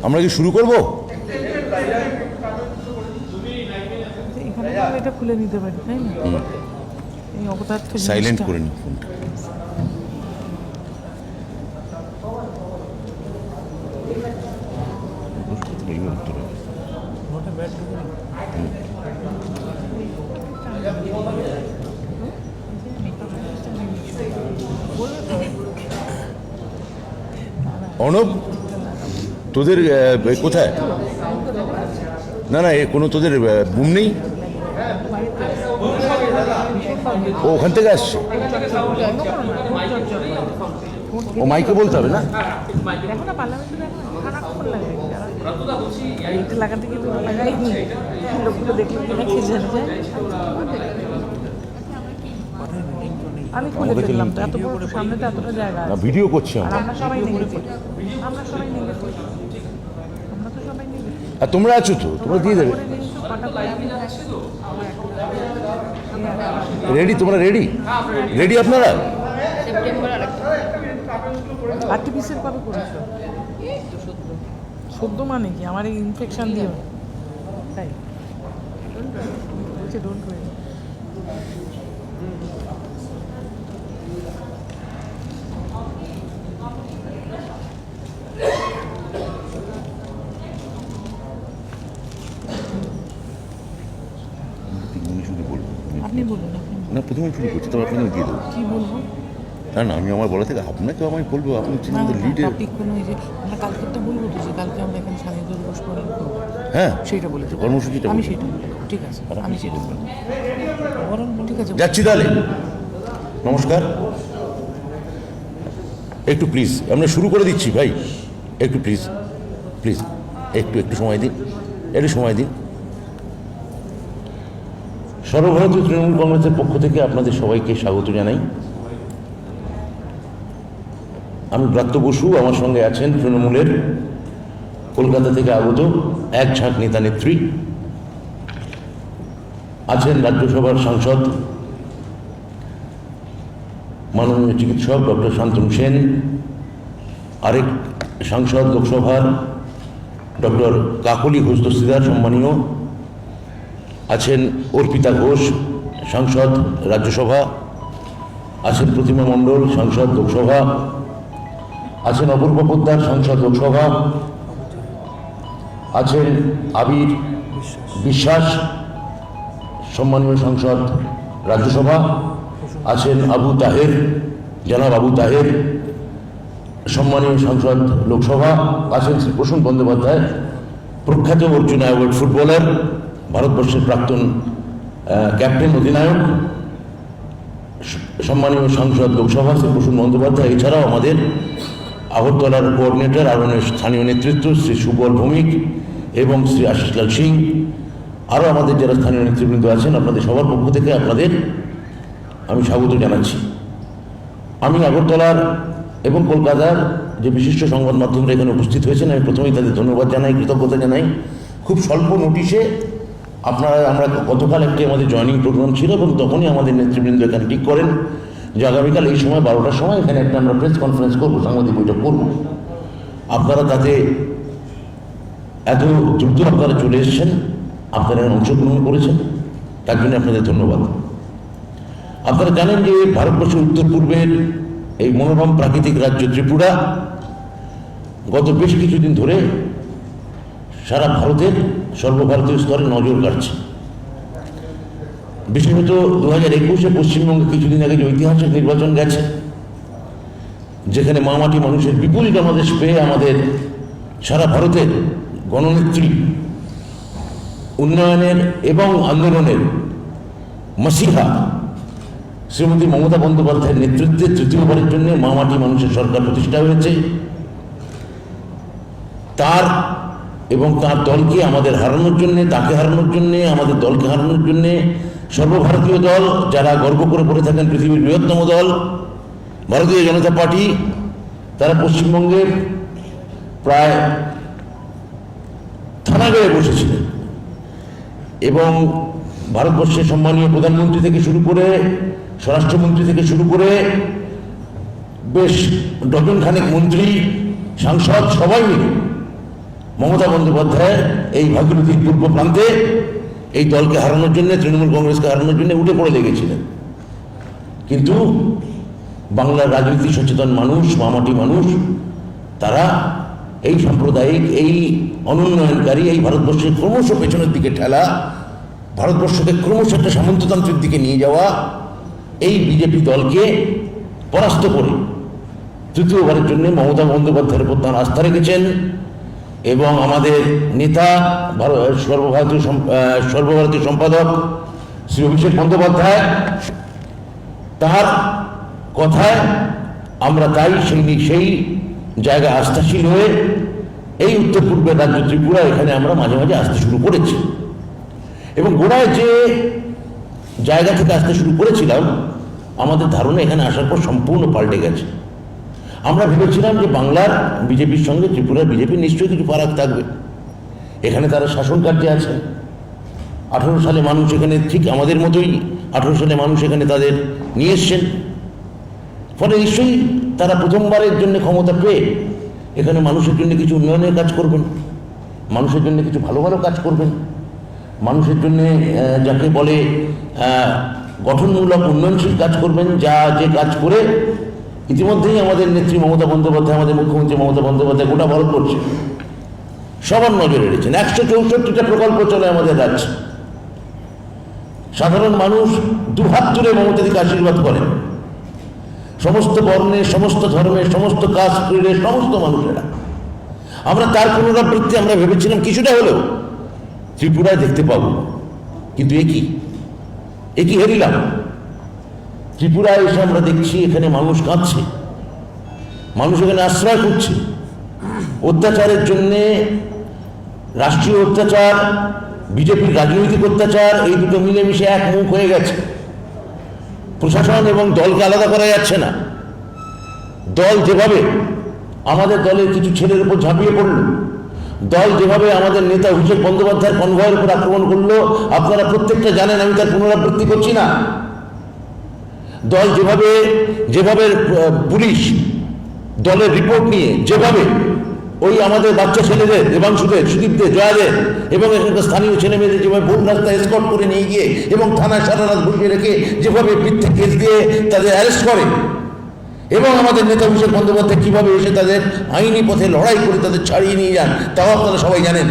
আমরা কি শুরু করব? এটা খুলে নিতে পারি, তাই না? এই অবতার্থ সাইলেন্ট করে নিন ফোনটা। অর্ণব, তোদের কোথায়? না না, কোনো তোদের বুম নেই? ও ওখান থেকে আসছে? ও মাইকে বলতে হবে না? লাগাতে গিয়ে লাগাইনি, লোকগুলো দেখলে কিনা খেয়ে জানা যায়। আমি খুলে ফেললাম তো, এত বড় সামনে তো এতটা জায়গা আছে। ভিডিও করছি আমরা সবাই নেগেছি, আমরা সবাই নেগেছি, আমরা তো সবাই নেগেছি। আর তোমরা আছো তো, তোমরা দিয়ে দেবে। রেডি? তোমরা রেডি? রেডি আপনারা? আর্টিফিশিয়াল কবে করেছো? সদ্য মানে কি আমার এই ইনফেকশন দিয়ে তাই ডোন্ট ওয়ারি। আপনি বলুন না, প্রথমে শুরু করছি, তবে আপনাকে দিয়ে দেবো। কি বলবো? না না, আমি আমার বলা থেকে আপনাকেও আমি বলবো, আপনি লিডে। টপিক কোনো এই যে আমরা কালকেরটা বলবো তো, যে কালকে আমরা এখানে স্বাধীনতা দিবস পালন করবো, হ্যাঁ সেইটা বলেছি, কর্মসূচিটা আমি বলবো। সেটা বলবো, ঠিক আছে, আমি সেটা বলবো, ঠিক আছে। যাচ্ছি তাহলে। নমস্কার। একটু প্লিজ, আমরা শুরু করে দিচ্ছি ভাই, একটু প্লিজ প্লিজ একটু সময় দিন, একটু সময় দিন। সর্বভারতীয় তৃণমূল কংগ্রেসের পক্ষ থেকে আপনাদের সবাইকে স্বাগত জানাই। আমি ব্রাত্য বসু, আমার সঙ্গে আছেন তৃণমূলের কলকাতা থেকে আগত এক ঝাঁক নেতা নেত্রী, আছেন রাজ্যসভার সাংসদ মাননীয় চিকিৎসক ডক্টর শান্তনু সেন, আরেক সাংসদ লোকসভার ডক্টর কাকলি ঘোষ দস্তিদার সম্মানীয়, আছেন অর্পিতা ঘোষ সাংসদ রাজ্যসভা, আছেন প্রতিমা মণ্ডল সাংসদ লোকসভা, আছেন অপূর্ব পোদ্দার সাংসদ লোকসভা, আছেন আবির বিশ্বাস সম্মানীয় সাংসদ রাজ্যসভা, আছেন আবু তাহের, জনাব আবু তাহের সম্মানীয় সাংসদ লোকসভা, আছেন শ্রী প্রসূন বন্দ্যোপাধ্যায় প্রখ্যাত অর্জুন অ্যাওয়ার্ড ফুটবলার, ভারতবর্ষের প্রাক্তন ক্যাপ্টেন অধিনায়ক সম্মানীয় সাংসদ লোকসভা শ্রী প্রসূন বন্দ্যোপাধ্যায়। এছাড়াও আমাদের আগরতলার কোঅর্ডিনেটর আরনের স্থানীয় নেতৃত্ব শ্রী সুবল ভৌমিক এবং শ্রী আশিসলাল সিং, আরও আমাদের যারা স্থানীয় নেতৃবৃন্দ আছেন, আপনাদের সবার পক্ষ থেকে আপনাদের আমি স্বাগত জানাচ্ছি। আমি আগরতলার এবং কলকাতার যে বিশিষ্ট সংবাদ মাধ্যমরা এখানে উপস্থিত হয়েছেন, আমি প্রথমেই তাদের ধন্যবাদ জানাই, কৃতজ্ঞতা জানাই। খুব স্বল্প নোটিশে আমরা গতকাল একটি আমাদের জয়নিং প্রোগ্রাম ছিল এবং তখনই আমাদের নেতৃবৃন্দ এখানে ঠিক করেন যে আগামীকাল এই সময় 12টার সময় এখানে একটা আমরা প্রেস কনফারেন্স করবো, সাংবাদিক বৈঠক করবো। আপনারা তাতে এত দ্রুত আপনারা চলে এসেছেন, আপনারা অংশগ্রহণ করেছেন, তার জন্য আপনাদের ধন্যবাদ। আপনারা জানেন যে ভারতবর্ষের উত্তর পূর্বের এই মনোরম প্রাকৃতিক রাজ্য ত্রিপুরা গত বেশ কিছুদিন ধরে সারা ভারতের সর্বভারতীয় স্তরে নজর কাটছে। বিশেষত 2021-এ পশ্চিমবঙ্গে কিছুদিন আগে যে ঐতিহাসিক নির্বাচন গেছে, যেখানে মামাটি মানুষের বিপুল জনাদেশ পেয়ে আমাদের সারা ভারতের গণনেত্রী উন্নয়নের এবং আন্দোলনের মাসিহা শ্রীমতী মমতা বন্দ্যোপাধ্যায়ের নেতৃত্বে তৃতীয়বারের জন্য মামাটি মানুষের সরকার প্রতিষ্ঠা হয়েছে। তার এবং তার দলকে আমাদের হারানোর জন্যে, তাকে হারানোর জন্যে, আমাদের দলকে হারানোর জন্যে সর্বভারতীয় দল, যারা গর্ব করে পড়ে থাকেন পৃথিবীর বৃহত্তম দল ভারতীয় জনতা পার্টি, তারা পশ্চিমবঙ্গের প্রায় থানাগারে বসেছিলেন এবং ভারতবর্ষের সম্মানীয় প্রধানমন্ত্রী থেকে শুরু করে, স্বরাষ্ট্রমন্ত্রী থেকে শুরু করে বেশ ডজন খানেক মন্ত্রী সাংসদ সবাই মিলে মমতা বন্দ্যোপাধ্যায়ের এই ভাগীরথীর পূর্ব প্রান্তে এই দলকে হারানোর জন্য, তৃণমূল কংগ্রেসকে হারানোর জন্য উঠে পড়ে লেগেছিলেন। কিন্তু বাংলার রাজনীতি সচেতন মানুষ, মামাটি মানুষ, তারা এই সাম্প্রদায়িক, এই অনুন্নয়নকারী, এই ভারতবর্ষের ক্রমশ পেছনের দিকে ঠেলা, ভারতবর্ষকে ক্রমশ একটা সামন্ততান্ত্রিক দিকে নিয়ে যাওয়া এই বিজেপি দলকে পরাস্ত করে তৃতীয়বারের জন্য মমতা বন্দ্যোপাধ্যায়ের উপর তাঁর আস্থা রেখেছেন। এবং আমাদের নেতা সর্বভারতীয় সম্পাদক শ্রী অভিষেক বন্দ্যোপাধ্যায়, তার কথায় আমরা তাই সেই জায়গায় আস্থাশীল হয়ে এই উত্তর পূর্বের রাজ্য ত্রিপুরা, এখানে আমরা মাঝে মাঝে আসতে শুরু করেছি। এবং গোড়ায় যে জায়গা থেকে আসতে শুরু করেছিলাম, আমাদের ধারণা এখানে আসার পর সম্পূর্ণ পাল্টে গেছে। আমরা ভেবেছিলাম যে বাংলার বিজেপির সঙ্গে ত্রিপুরার বিজেপির নিশ্চয়ই কিছু ফারাক থাকবে। এখানে তারা শাসন কার্যে আছে। 18 সালে মানুষ এখানে ঠিক আমাদের মতোই 18 সালে মানুষ এখানে তাদের নিয়ে এসছেন। ফলে নিশ্চয়ই তারা প্রথমবারের জন্য ক্ষমতা পেয়ে এখানে মানুষের জন্য কিছু উন্নয়নের কাজ করবেন, মানুষের জন্য কিছু ভালো ভালো কাজ করবেন, মানুষের জন্য যাকে বলে গঠনমূলক উন্নয়নশীল কাজ করবেন, যে কাজ করে ইতিমধ্যেই আমাদের নেত্রী মমতা বন্দ্যোপাধ্যায়, আমাদের মুখ্যমন্ত্রী মমতা বন্দ্যোপাধ্যায় গোটা ভারতবর্ষে সবার নজরে রেখেছেন। 164টা প্রকল্প চলে আমাদের রাজ্যে। সাধারণ মানুষ দুহাত তুলে মমতাদিকে আশীর্বাদ করেন। সমস্ত বর্ণের, সমস্ত ধর্মের, সমস্ত কাস্ট ক্রিডের সমস্ত মানুষেরা। আমরা তার পুনরাবৃত্তি আমরা ভেবেছিলাম কিছুটা হলেও ত্রিপুরায় দেখতে পাবো। কিন্তু একই হেরিলাম। ত্রিপুরায় এসে আমরা দেখছি এখানে মানুষ কাঁদছে, মানুষ এখানে আশ্রয় করছে। অত্যাচারের জন্যে, রাষ্ট্রীয় অত্যাচার, বিজেপির রাজনৈতিক অত্যাচার, এই দুটো মিলেমিশে এক মুখ হয়ে গেছে। প্রশাসন এবং দলকে আলাদা করা যাচ্ছে না। দল যেভাবে আমাদের দলের কিছু ছেলের উপর ঝাঁপিয়ে পড়ল, দল যেভাবে আমাদের নেতা অভিষেক বন্দ্যোপাধ্যায়ের কনভয়ের উপর আক্রমণ করলো, আপনারা প্রত্যেকটা জানেন, আমি তার পুনরাবৃত্তি করছি না। দল যেভাবে পুলিশ দলের রিপোর্ট নিয়ে যেভাবে ওই আমাদের বাচ্চা ছেলেদের, দেবাংশুদের, সুদীপদের, জয়াদের এবং এখানকার স্থানীয় ছেলে মেয়েদের যেভাবে ভুল রাস্তায় এসকর্ট করে নিয়ে গিয়ে এবং থানায় সারা রাত বসিয়ে রেখে যেভাবে মিথ্যে কেস দিয়ে তাদের অ্যারেস্ট করে, এবং আমাদের নেতা অভিষেক বন্দ্যোপাধ্যায় কীভাবে এসে তাদের আইনি পথে লড়াই করে তাদের ছাড়িয়ে নিয়ে যান, তাও আপনারা সবাই জানেন।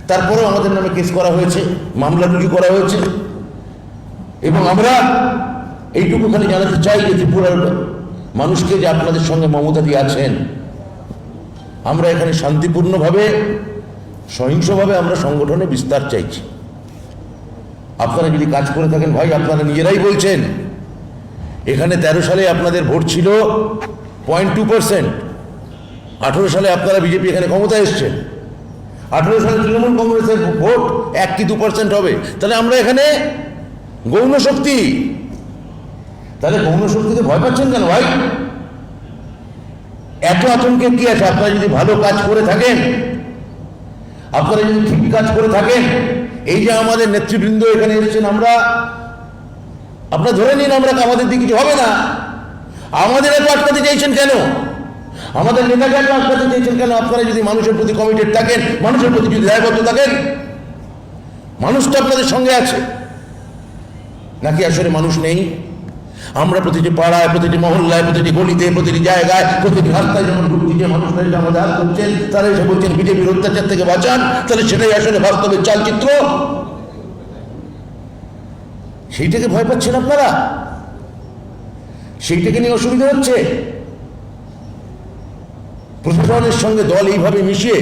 তারপরেও আমাদের নামে কেস করা হয়েছে, মামলা রুজু করা হয়েছে। এবং আমরা এইটুকু খালি জানাতে চাই যে ত্রিপুরার মানুষকে, যে আপনাদের সঙ্গে মমতাদি আছেন। আমরা এখানে শান্তিপূর্ণভাবে, সহিংসভাবে আমরা সংগঠনে বিস্তার চাইছি। আপনারা যদি কাজ করে থাকেন, ভাই আপনারা নিজেরাই বলছেন এখানে 13 সালে আপনাদের ভোট ছিল 0.2%। 18 সালে আপনারা বিজেপি এখানে ক্ষমতায় এসছেন। 18 সালে তৃণমূল কংগ্রেসের ভোট 1 কি 2% হবে। তাহলে আমরা এখানে গৌণ শক্তি। তাহলে গৌণ শক্তিতে ভয় পাচ্ছেন কেন ভাই? এত আতঙ্কের কি আছে? আপনারা যদি ভালো কাজ করে থাকেন, আপনারা যদি ঠিক কাজ করে থাকেন, এই যে আমাদের নেতৃবৃন্দ এখানে এসেছেন, আপনারা ধরে নিন আমাদের দিকে কিছু হবে না। আমাদের এত আটকাতে চাইছেন কেন? আমাদের নেতাকে এত আটকাতে চাইছেন কেন? আপনারা যদি মানুষের প্রতি কমিটেড থাকেন, মানুষের প্রতি যদি দায়বদ্ধ থাকেন, মানুষ তো আপনাদের সঙ্গে আছে। নাকি আসলে মানুষ নেই? আমরা প্রতিটি পাড়ায়, প্রতিটি মহল্লায়, প্রতিটি গলিতে, প্রতিটি জায়গায়, প্রতিটি রাস্তায় যখন ঢুকছি, যে মানুষরা এসে আমাদের হাত করছেন, তারা এসে বলছেন বিজেপির অত্যাচার থেকে বাঁচান, তাহলে সেটাই আসলে বাস্তবের চালচিত্র। সেইটাকে ভয় পাচ্ছেন আপনারা? সেইটাকে নিয়ে অসুবিধা হচ্ছে? প্রশাসনের সঙ্গে দল এইভাবে মিশিয়ে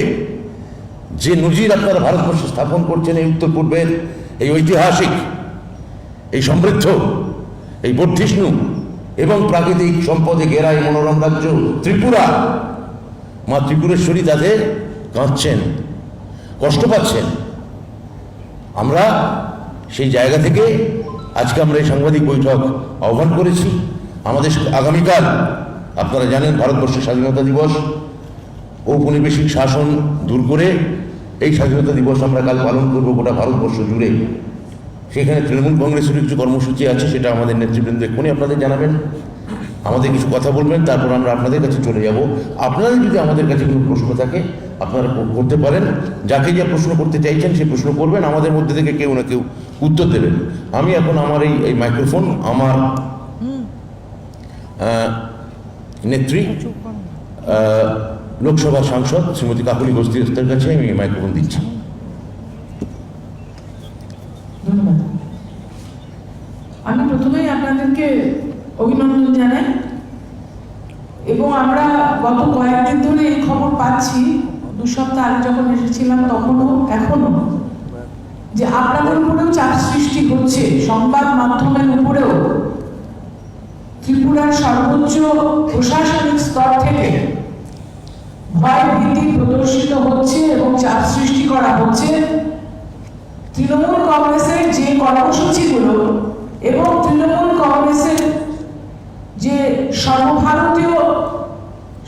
যে নজির আপনারা ভারতবর্ষে স্থাপন করছেন, এই উত্তর পূর্বের এই ঐতিহাসিক, এই সমৃদ্ধ, এই বর্ধিষ্ণু এবং প্রাকৃতিক সম্পদে ঘেরা এই মনোরম রাজ্য ত্রিপুরা, মা ত্রিপুরেশ্বরী তাদের কাঁদছেন, কষ্ট পাচ্ছেন। আমরা সেই জায়গা থেকে আজকে আমরা এই সাংবাদিক বৈঠক আহ্বান করেছি। আমাদের আগামীকাল আপনারা জানেন ভারতবর্ষের স্বাধীনতা দিবস, ঔপনিবেশিক শাসন দূর করে এই স্বাধীনতা দিবস আমরা কাল পালন করব গোটা ভারতবর্ষ জুড়ে। সেখানে তৃণমূল কংগ্রেসের কিছু কর্মসূচি আছে, সেটা আমাদের নেতৃবৃন্দ এক্ষুনি আপনাদের জানাবেন। আমাদের কিছু কথা বলবেন, তারপর আমরা আপনাদের কাছে চলে যাব। আপনাদের যদি আমাদের কাছে কোনো প্রশ্ন থাকে আপনারা করতে পারেন, যাকে যা প্রশ্ন করতে চাইছেন সেই প্রশ্ন করবেন, আমাদের মধ্যে থেকে কেউ না কেউ উত্তর দেবেন। আমি এখন আমার এই মাইক্রোফোন আমার নেত্রী লোকসভা সাংসদ শ্রীমতী কাকলি বস্তির কাছে আমি মাইক্রোফোন দিচ্ছি। ধন্যবাদ। আমি প্রথমেই আপনাদেরকে অভিনন্দন জানাই, এবং আমরা গত কয়েকদিন ধরে এই খবর পাচ্ছি, 2 সপ্তাহ আগে যখন এসেছিলাম তখনও এখনো, যে আপনাদের উপরেও চাপ সৃষ্টি হচ্ছে, সংবাদ মাধ্যমের উপরেও ত্রিপুরার সর্বোচ্চ প্রশাসনিক স্তর থেকে ভয় ভীতি প্রদর্শিত হচ্ছে এবং চাপ সৃষ্টি করা হচ্ছে তৃণমূল কংগ্রেসের যে কর্মসূচিগুলো এবং তৃণমূল কংগ্রেসের যে সর্বভারতীয়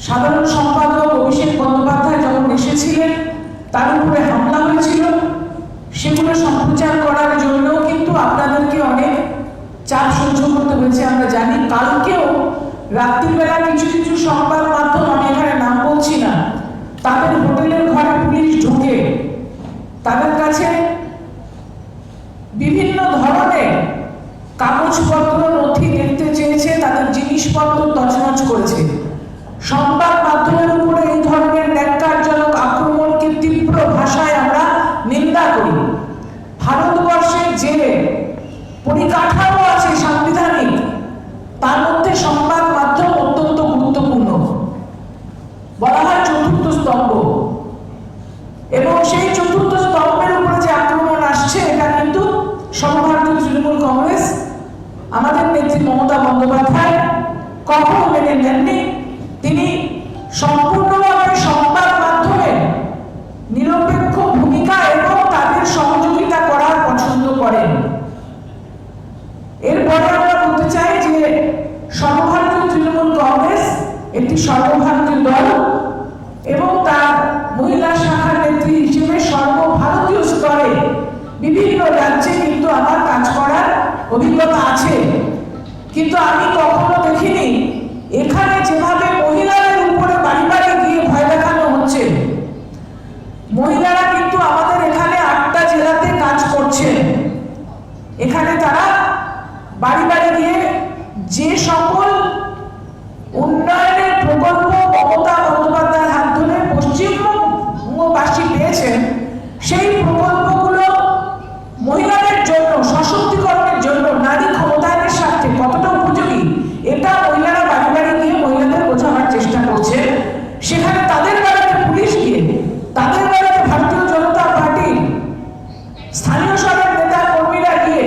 সাধারণ সম্পাদক অভিষেক বন্দ্যোপাধ্যায় যখন এসেছিলেন তার উপরে হামলা হয়েছিল, সেগুলো সম্প্রচার করার জন্য কিন্তু আপনাদেরকে অনেক চাপ সহ্য করতে হয়েছে। আমরা জানি কালকেও রাত্রিবেলা কিছু কিছু সংবাদ মাধ্যম, আমি এখানে নাম বলছি না, তাদের হোটেলের ঘরে পুলিশ ঢুকে তাদের কাছে বিভিন্ন ধরনের কাগজপত্র নথি দেখতে চেয়েছে, তাদের জিনিসপত্র তছনছ করেছে। সংবাদ মাধ্যমের উপরে এই ধরনের ন্যাক্কারজনক আক্রমণকে তীব্র ভাষায় আমরা নিন্দা করি। ভারতবর্ষের যে পরিকাঠামো আছে সাংবিধানিক, তার মধ্যে সংবাদ মাধ্যম অত্যন্ত গুরুত্বপূর্ণ, বলা হয় চতুর্থ স্তম্ভ, এবং সেই চতুর্থ স্তম্ভের উপরে যে আক্রমণ আসছে এটা কিন্তু সর্বভারতীয় তৃণমূল কংগ্রেস, আমাদের নেত্রী মমতা বন্দ্যোপাধ্যায় কখনো মেনে নেননি। তিনি সম্পূর্ণভাবে সংবাদ মাধ্যমের নিরপেক্ষ ভূমিকা এবং তাদের সহযোগিতা করার পছন্দ করেন। এরপরে আমরা বলতে চাই যে সর্বভারতীয় তৃণমূল কংগ্রেস একটি সর্বভারতীয় দল, এবং তার মহিলা শাখার নেত্রী হিসেবে সর্বভারতীয় স্তরে বিভিন্ন রাজ্যে কিন্তু আমার কাজ করার অভিজ্ঞতা আছে। কিন্তু আমি কখনো দেখিনি এখানে যেভাবে মহিলাদের উপরে বাড়ি বাড়ি গিয়ে ভয় দেখানো হচ্ছে। মহিলারা কিন্তু আমাদের এখানে 8টা জেলাতে কাজ করছেন, এখানে তারা বাড়ি বাড়ি গিয়ে যে সকল উন্নয়নের প্রকল্প মমতা বন্দ্যোপাধ্যায়ের হাত ধরে পশ্চিমবঙ্গবাসী পেয়েছেন, সেই প্রকল্পগুলো মহিলাদের জন্য, সশক্তিকরণের জন্য, নারী ক্ষমতায়নের স্বার্থে কতটা উপযোগী এটা মহিলারা বাড়ি বাড়ি গিয়ে মহিলাদের বোঝাবার চেষ্টা করছে। সেখানে তাদের বাড়িতে পুলিশ গিয়ে, তাদের বাড়িতে ভারতীয় জনতা পার্টির স্থানীয় সরকার নেতা কর্মীরা গিয়ে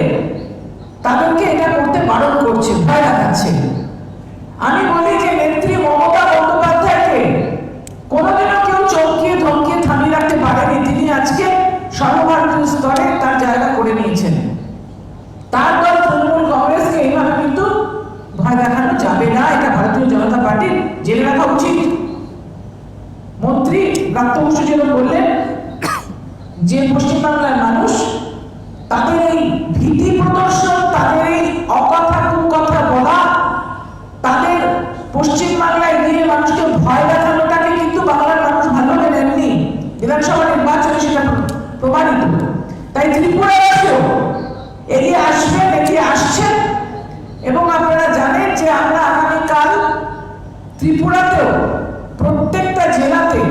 তাদেরকে এটা করতে বারণ করছে, ভয় দেখাচ্ছে। আমি বলি যে নেত্রী মমতা বন্দ্যোপাধ্যায়কে কোনোদিনও কেউ চমকিয়ে ধমকিয়ে থামিয়ে রাখতে পারেনি। তিনি আজকে সর্বভারতীয় স্তরে তার জায়গা করে নিয়েছেন। তার দল তৃণমূল কংগ্রেসকে এইভাবে কিন্তু ভয় দেখানো যাবে না, এটা ভারতীয় জনতা পার্টির জেনে রাখা উচিত। মন্ত্রী ব্রাত্য বসু যেরকম বললেন যে পশ্চিমবাংলার মানুষ, তাদের এই ভীতি প্রদর্শন, তাদের এই অকথা কুকথা বলা, তাদের পশ্চিমবাংলায় গিয়ে মানুষকে ভয় দেখানোটাকে কিন্তু বাংলার মানুষ ভালোভাবে নেননি। বিধানসভা নির্বাচনে সেটা প্রমাণিত। তাই ত্রিপুরাবাসীও এগিয়ে আসবেন, এগিয়ে আসছেন, এবং আপনারা জানেন যে আমরা আগামীকাল ত্রিপুরাতেও প্রত্যেকটা জেলাতে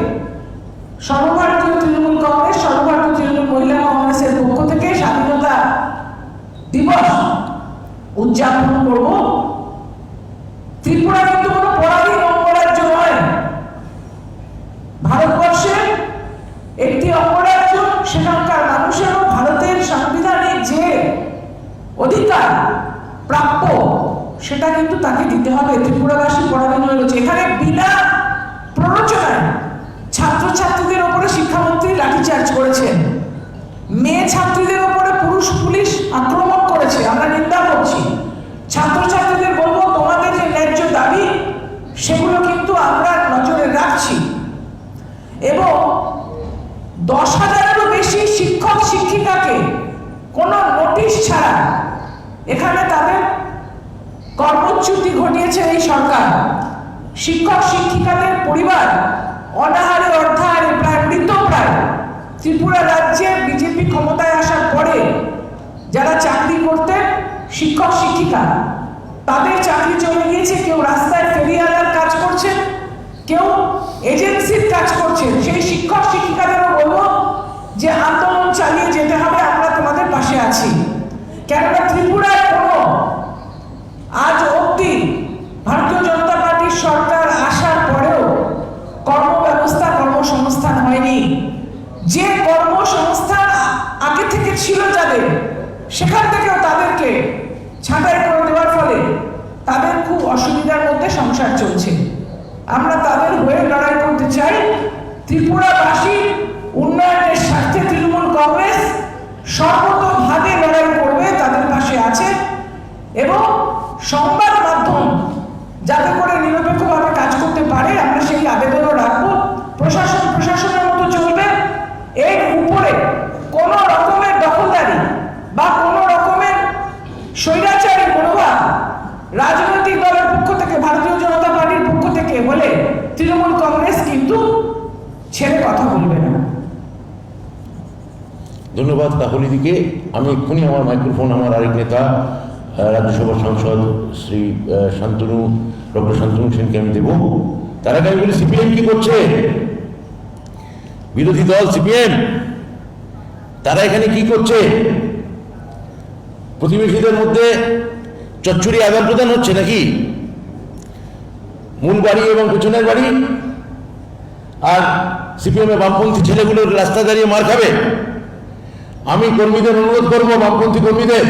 সর্বভারতীয় তৃণমূল কংগ্রেস, সর্বভারতীয় তৃণমূল মহিলা কংগ্রেসের পক্ষ থেকে স্বাধীনতা দিবস উদযাপন করব। ত্রিপুরা কিন্তু কোনো পরাধীন অঙ্গরাজ্য নয়, ভারতবর্ষের একটি অঙ্গরাজ্য। সেখানকার মানুষেরও ভারতের সাংবিধানিক যে অধিকার প্রাপ্য সেটা কিন্তু তাকে দিতে হবে। ত্রিপুরাবাসী পরাধীন হয়ে রয়েছে। এখানে বিনা প্ররোচনায় ছাত্রছাত্রীদের ওপরে শিক্ষামন্ত্রী লাঠিচার্জ করেছেন, মেয়ে ছাত্রীদের ওপরে পুরুষ পুলিশ আক্রমণ করেছে, আমরা নিন্দা করছি। ছাত্রছাত্রীদের বলবো তোমাদের যে ন্যায্য দাবি সেগুলো কিন্তু আমরা নজরে রাখছি, এবং 10,000-এরও বেশি শিক্ষক শিক্ষিকাকে কোনো নোটিশ ছাড়া এখানে তাদের কর্মচ্যুতি ঘটিয়েছে এই সরকার। শিক্ষক শিক্ষিকাদের পরিবার অনাহারে অর্থাহারে প্রায় মৃতপ্রায়। ত্রিপুরা রাজ্যে বিজেপি ক্ষমতায় আসার পরে যারা চাকরি করতেন শিক্ষক শিক্ষিকা, তাদের চাকরি চলে গিয়েছে। কেউ রাস্তায় ফেরিওয়ালার কাজ করছেন, কেউ এজেন্সির কাজ করছেন। সেই শিক্ষক শিক্ষিকাদেরও বলবো যে আন্দোলন চালিয়ে যেতে হবে, আমরা তোমাদের পাশে আছি। কেননা ত্রিপুরায় কোনো আজ অবধি ভারতীয় জনতা পার্টির সরকার আসার পরেও কর্মব্যবস্থা কর্মসংস্থান হয়নি। যে কর্মসংস্থান আগে থেকে ছিল যাদের, সেখান থেকেও তাদেরকে ছাঁটাই করে দেওয়ার ফলে তাদের খুব অসুবিধার মধ্যে সংসার চলছে। আমরা তাদের হয়ে লড়াই করতে চাই। ত্রিপুরাবাসী উন্নয়নের স্বার্থে তৃণমূল কংগ্রেস সর্বতোভাবে লড়াই করবে, তাদের পাশে আছে। এবং সংবাদ মাধ্যম যাতে করে নিরপেক্ষভাবে কাজ করতে পারে, আমরা সেই আবেদনও রাখবো। প্রশাসনের মতো চলবে। এর উপরে কোনো রকমের দখলদারি বা কোনো রকমের স্বৈরাচারী মনোভাব রাজনৈতিক দলের পক্ষ থেকে, ভারতীয় জনতা পার্টির পক্ষ থেকে হলে তৃণমূল কংগ্রেস কিন্তু ছেড়ে কথা বলবে না। ধন্যবাদ কাকলিদিকে। আমি এক্ষুনি আমার মাইক্রোফোন আমার আরেক নেতা রাজ্যসভার সাংসদ শ্রী ডক্টর শান্তনু সেনকে আমি দেব। তার আগে আমি বলি, সিপিএম কি করছে? বিরোধী দল সিপিএম তারা এখানে কি করছে? প্রতিবেশীদের মধ্যে চচ্চড়ি আদান প্রদান হচ্ছে নাকি? মূল বাড়ি এবং পেছনের বাড়ি, আর সিপিএম এর বামপন্থী ছেলেগুলোর রাস্তা দাঁড়িয়ে মার খাবে। আমি কর্মীদের অনুরোধ করবো, বামপন্থী কর্মীদের,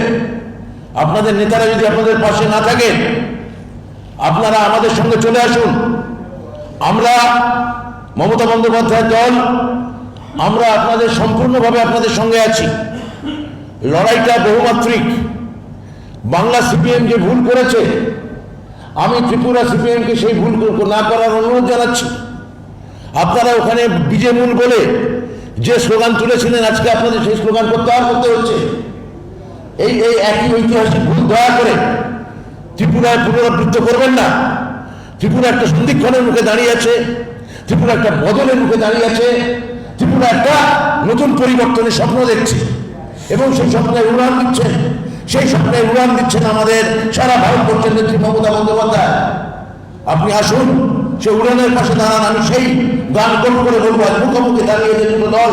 আপনাদের নেতারা যদি আপনাদের পাশে না থাকেন, আপনারা আমাদের সঙ্গে চলে আসুন। আমরা মমতা বন্দ্যোপাধ্যায়ের দল, আমরা আপনাদের সম্পূর্ণভাবে আপনাদের সঙ্গে আছি। লড়াইটা বহুমাত্রিক। বাংলা সিপিএম যে ভুল করেছে, আমি ত্রিপুরা সিপিএমকে সেই ভুল না করার অনুরোধ জানাচ্ছি। আপনারা ওখানে বিজে মূল বলে যে স্লোগান তুলেছিলেন, আজকে আপনাদের সেই স্লোগান প্রত্যাহার করতে হচ্ছে। এই একই ঐতিহাসিক ভুল দয়া করে ত্রিপুরায় পুনরাবৃত্ত করবেন না। ত্রিপুরা একটা সন্ধিক্ষণের মুখে দাঁড়িয়ে আছে, ত্রিপুরা একটা বদলের মুখে দাঁড়িয়ে আছে, ত্রিপুরা একটা নতুন পরিবর্তনের স্বপ্ন দেখছে এবং সেই স্বপ্নে উড়ান দিচ্ছেন। সেই স্বপ্নে উড়ান দিচ্ছেন আমাদের সারা ভারতবর্ষের নেত্রী মমতা বন্দ্যোপাধ্যায়। আপনি আসুন, সে উড়ানের পাশে দাঁড়ান। আমি সেই গান করে বলবো, আজ মুখোমুখি দাঁড়িয়ে যে দুটো দল,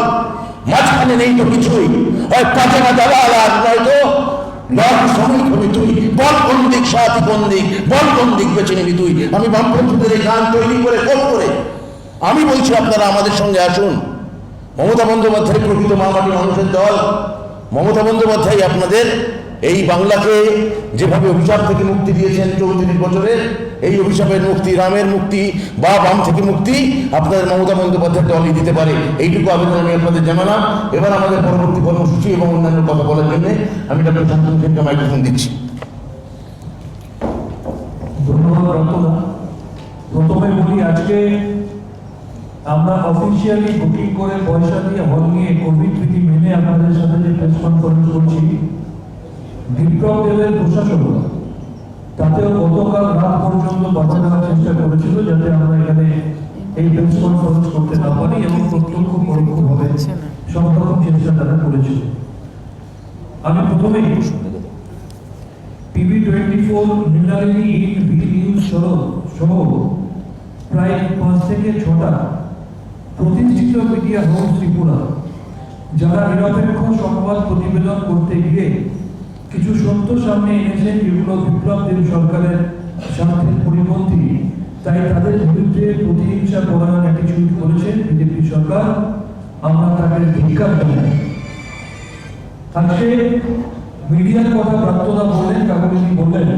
মাঝখানে নেই তো কিছুই, হয় পাজামা দালাল আর নয়তো লড় শ্রমিক হবি তুই, বল কোন দিক সাথী কোন দিক, বল কোন দিক বেছে নিবি তুই। আমি বামপন্থীদের এই গান তৈরি করে আমি বলছি, আপনারা আমাদের সঙ্গে আসুন। মমতা বন্দ্যোপাধ্যায় প্রকৃত মামাটি মানুষের দল। মমতা বন্দ্যোপাধ্যায় আপনাদের এই বাংলাকে যেভাবে অভিশাপ থেকে মুক্তি দিয়েছেন 34 বছরের, এই অভিশাপের মুক্তি, রামের মুক্তি বা বাম থেকে মুক্তি আপনাদের মমতা বন্দ্যোপাধ্যায় দলই দিতে পারে। এইটুকু আবেদন আমি আপনাদের জানালাম। এবার আমাদের পরবর্তী কর্মসূচি এবং অন্যান্য কথা বলার জন্য আমি ডক্টর শান্তনু সেনকে মাইক্রোফোন দিচ্ছি। ধন্যবাদ রতনা। প্রথমে বলি, আজকে আমরা অফিসিয়ালি বুকিং করে পয়সা দিয়ে হল নিয়ে কোভিড বিধি মেনে আপনাদের সাথে যে প্রেস কনফারেন্স করছি, বিপ্লব দেবের প্রশাসন তাতেও গতকাল রাত পর্যন্ত বাধা দেওয়ার চেষ্টা করেছিল যাতে আমরা এখানে এই প্রেস কনফারেন্স করতে না পারি, এবং প্রত্যক্ষ পরোক্ষভাবে সব রকম চেষ্টা তারা করেছিল। আমি প্রথমেই PB24 Mrinalini in V news সহ প্রায় 5 থেকে 6টা প্রতিষ্ঠিত মিডিয়া হাউস ত্রিপুরা, যারা নিরপেক্ষ সংবাদ প্রতিবেদন করতে গিয়ে কিছু সত্য সামনে এনেছেন যেগুলো বিপ্লব দেব সরকারের স্বার্থের পরিপন্থী, তাই তাদের বিরুদ্ধে প্রতিহিংসা পরায়ণ অ্যাটিটিউড করেছেন বিজেপি সরকার। আমরা তাদের ধিক্কার জানাই। আজকে মিডিয়ার কথা প্রাপ্তদা বললেন, কাকলিদি বললেন,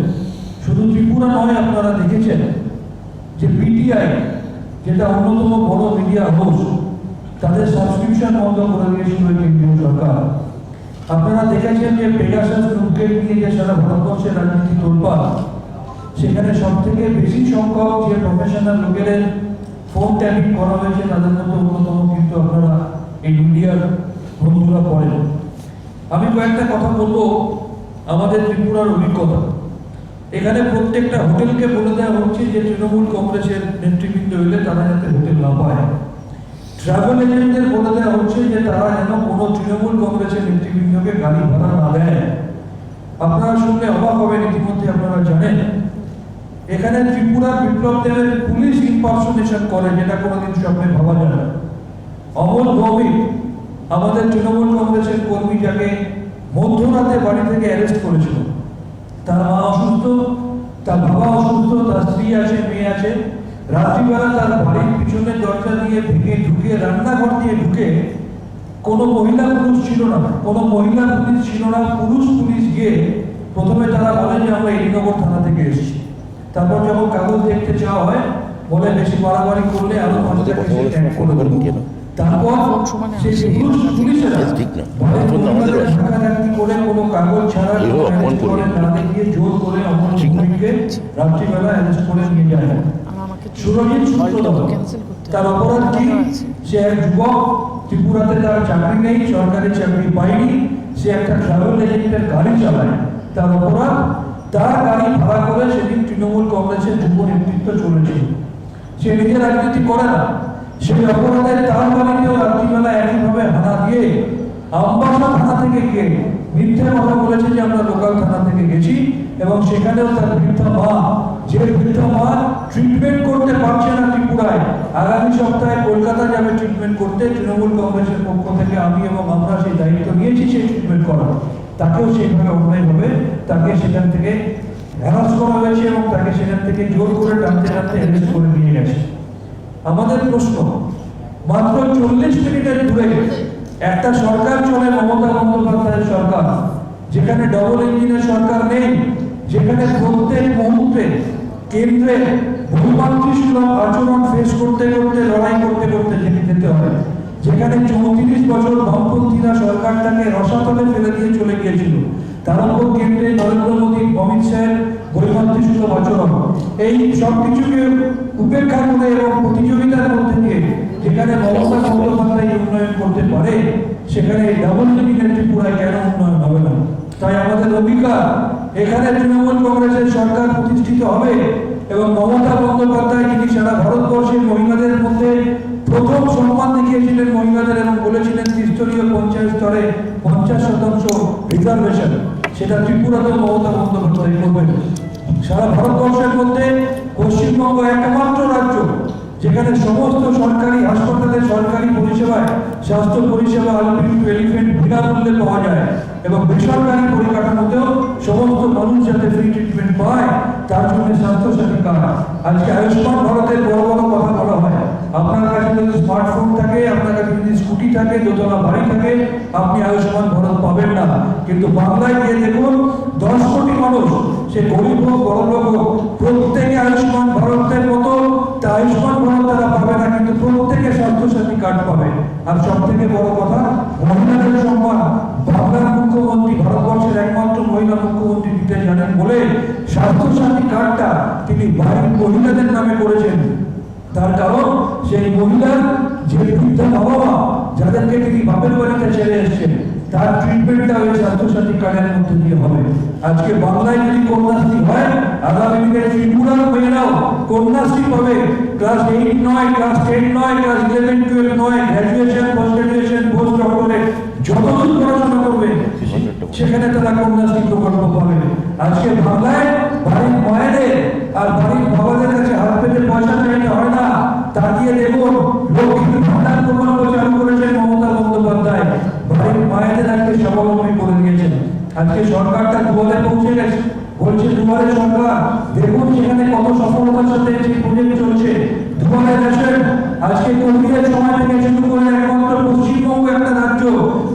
শুধু ত্রিপুরা নয়, আপনারা দেখেছেন যে পিটিআই, যেটা অন্যতম বড় মিডিয়া হাউস, তাদের সাবস্ক্রিপশন বন্ধ করে দিয়েছিল কেন্দ্রীয় সরকার। আপনারা দেখেছেন যে পেগাসাস গ্রুপকে নিয়ে যে সারা ভারতবর্ষের রাজনীতি তোলপাড়, সেখানে সব থেকে বেশি সংখ্যক যে প্রফেশনাল লোকেদের ফোন ট্যাপিং করা হয়েছে, তাদের মধ্যে অন্যতম কিন্তু আপনারা এই মিডিয়ার বন্ধুরা পড়েন। আমি কয়েকটা কথা বলবো আমাদের ত্রিপুরার অভিজ্ঞতা। এখানে প্রত্যেকটা হোটেলকে বলে দেওয়া হচ্ছে যে তৃণমূল কংগ্রেসের নেতৃবৃন্দ এলে তারা যাতে হোটেল না পায়। ট্রাভেল এজেন্টদের বলে দেওয়া হচ্ছে যে তারা যেন কোনো তৃণমূল কংগ্রেসের নেতৃবৃন্দকে গাড়ি ভাড়া না দেয়। আপনারা শুনলে অবাক হবেন, ইতিমধ্যে আপনারা জানেন এখানে ত্রিপুরা বিপ্লব দেবের পুলিশ ইম্পারসোনেশন করে, যেটা কোনোদিন স্বপ্নে ভাবা যায় না। অমল ভৌমিক আমাদের তৃণমূল কংগ্রেসের কর্মী, যাকে মধ্যরাতে বাড়ি থেকে অ্যারেস্ট করেছিল। তার মা অসুস্থ, তার বাবা অসুস্থ, তার স্ত্রী আছে, মেয়ে আছে। রাত্রিবেলা তার বাড়ির পিছনের দরজা দিয়ে ভেঙে ঢুকে, রান্নাঘর দিয়ে ঢুকে, কোনো মহিলা পুরুষ ছিল না, কোনো মহিলা পুলিশ ছিল না, পুরুষ পুলিশ গিয়ে প্রথমে তারা বলে যে আমরা এডিনগর থানা থেকে এসেছি। তারপর যখন কাগজ দেখতে চাওয়া হয়, বলে বেশি বাড়াবাড়ি করলে আরো 5 লাখ টাকা ট্যাক্স করে দেবো। তারপর সেই পুরুষ পুলিশেরা ঢাকাঢাকি করে কোনো কাগজ ছাড়া না দেখিয়ে জোর করে অমর ভৌমিককে রাত্রিবেলা অ্যারেস্ট করে নিয়ে যায়। সুরজিৎ সূত্রধর, তার অপরাধ কি? সে এক যুবক, ত্রিপুরাতে তার চাকরি নেই, সরকারি চাকরি পায়নি, সে একটা ট্রাভেল এজেন্টের গাড়ি চালায়। তার অপরাধ, তার গাড়ি ভাড়া করে সেদিন তৃণমূল কংগ্রেসের যুব নেতৃত্ব চলেছিল। সে নিজে রাজনীতি করে না, সেই অপরাধে তার বাড়িতেও রাত্রিবেলা একইভাবে হানা দিয়ে আমবাসা থানা থেকে গিয়ে মিথ্যে কথা বলেছে যে আমরা লোকাল থানা থেকে গেছি, এবং সেখানেও তার বৃদ্ধা মা, যে বৃদ্ধা মা ট্রিটমেন্ট করতে পারছে না ত্রিপুরায়, আগামী সপ্তাহে কলকাতা যাবে ট্রিটমেন্ট করতে। তৃণমূল কংগ্রেসের পক্ষ থেকে আমি এবং আমরা সেই দায়িত্ব নিয়েছি সেই ট্রিটমেন্ট করার। তাকেও সেইভাবে অন্যায়ভাবে তাকে সেখান থেকে হ্যারাস করা হয়েছে এবং তাকে সেখান থেকে জোর করে টানতে টানতে অ্যারেস্ট করে নিয়ে গেছে। আমাদের প্রশ্ন, মাত্র 40 মিনিটের দূরে একটা সরকার চলে, মমতা বন্দ্যোপাধ্যায়ের সরকার, যেখানে ডবল ইঞ্জিনের সরকার নেই, যেখানে প্রত্যেক মুহূর্তে কেন্দ্রে ভূমাতৃসুলভ আচরণ ফেস করতে করতে, লড়াই করতে করতে যেতে হয়, যেখানে 34 বছর বামপন্থীরা সরকারটাকে রসাতলে ফেলে দিয়ে চলে গিয়েছিল, তার উপর কেন্দ্রে নরেন্দ্র মোদী, অমিত শাহের বৈমাতৃসুলভ আচরণ, এই সব কিছুকে উপেক্ষা করে এবং প্রতিযোগিতার মধ্যে দিয়ে যেখানে মমতা বন্দ্যোপাধ্যায় উন্নয়ন করতে পারে, সেখানে ডাবল ইঞ্জিনের ত্রিপুরায় কেন উন্নয়ন হবে না? তাই আমাদের অঙ্গীকার, এখানে তৃণমূল কংগ্রেসের সরকার প্রতিষ্ঠিত হবে এবং মমতা বন্দ্যোপাধ্যায়, যিনি সারা ভারতবর্ষের মহিলাদের মধ্যে প্রথম সম্মান দেখিয়েছিলেন মহিলাদের এবং বলেছিলেন ত্রিস্তরীয় পঞ্চায়েত স্তরে 50% রিজার্ভেশন, সেটা ত্রিপুরাতেও মমতা বন্দ্যোপাধ্যায় করবেন। সারা ভারতবর্ষের মধ্যে পশ্চিমবঙ্গ একমাত্র রাজ্য যেখানে সমস্ত সরকারি হাসপাতালে, সরকারি পরিষেবায়, স্বাস্থ্য পরিষেবা এলিফেন্ট বিনামূল্যে পাওয়া যায়, এবং বেসরকারি পরিকাঠামোতেও সমস্ত মানুষ যাতে ফ্রি ট্রিটমেন্ট পায় তার জন্য স্বাস্থ্যসাথী কার্ড। আজকে আয়ুষ্মান ভারতের বড় বড় কথা বলা হয়, আপনার কাছে যদি স্মার্টফোন থাকে, আপনার কাছে যদি স্কুটি থাকে, দোতলা বাড়ি থাকে, আপনি আয়ুষ্মান ভারত পাবেন না। কিন্তু বাংলায় গিয়ে দেখুন, 10 কোটি মানুষ, সে গরিব হোক বড় লোক হোক, প্রত্যেকে আয়ুষ্মান ভারতের মতো আয়ুষ্মান ভারত তারা পাবে না, কিন্তু প্রত্যেকে স্বাস্থ্যসাথী কার্ড পাবে। আর সব থেকে বড় কথা, মহিলাদের সম্মান, বাংলার মুখ্যমন্ত্রী, ভারতবর্ষের একমাত্র মহিলা মুখ্যমন্ত্রী দিতে জানেন বলে স্বাস্থ্যসাথী কার্ডটা তিনি বাড়ির মহিলাদের নামে করেছেন। তার কারণ সেই মহিলার যে বৃদ্ধা বাবা মা, যাদেরকে তিনি বাপের বাড়িতে ছেড়ে এসেছেন, তার ট্রিটমেন্টটা ওই স্বাস্থ্যসাথী কার্ডের মধ্যে দিয়ে হবে। আজকে বাংলায় যদি কন্যাশ্রী হয়, আগামী দিনে ত্রিপুরার মেয়েরাও কন্যাশ্রী পাবে। ক্লাস 8 নয়, ক্লাস 10 নয়, ক্লাস 11, 12 নয়, graduation, post graduation, post doctorate যতদূর পড়াশোনা করবে সেখানে তারা কন্যাশ্রী প্রকল্প পাবে। আজকে বাংলায় বাড়ির মায়েদের আর বাড়ির বাবাদের কাছে হাত পেতে পয়সা চাইতে হয় না। তাকিয়ে দেখুন, লক্ষ্মীর ভান্ডার প্রকল্প চালু করেছেন মমতা বন্দ্যোপাধ্যায়, বাড়ির মায়েদের আজকে স্বাবলম্বী করে দিয়েছেন। আজকে সরকারটা দুয়ারে পৌঁছে গেছে, বলছে দুয়ারে সরকার। দেখুন সেখানে কত সফলতার সাথে এই প্রজেক্ট চলছে। দুয়ারে রেশন, আজকে কোভিডের সময় থেকে শুরু করে একমাত্র পশ্চিমবঙ্গ একটা রাজ্য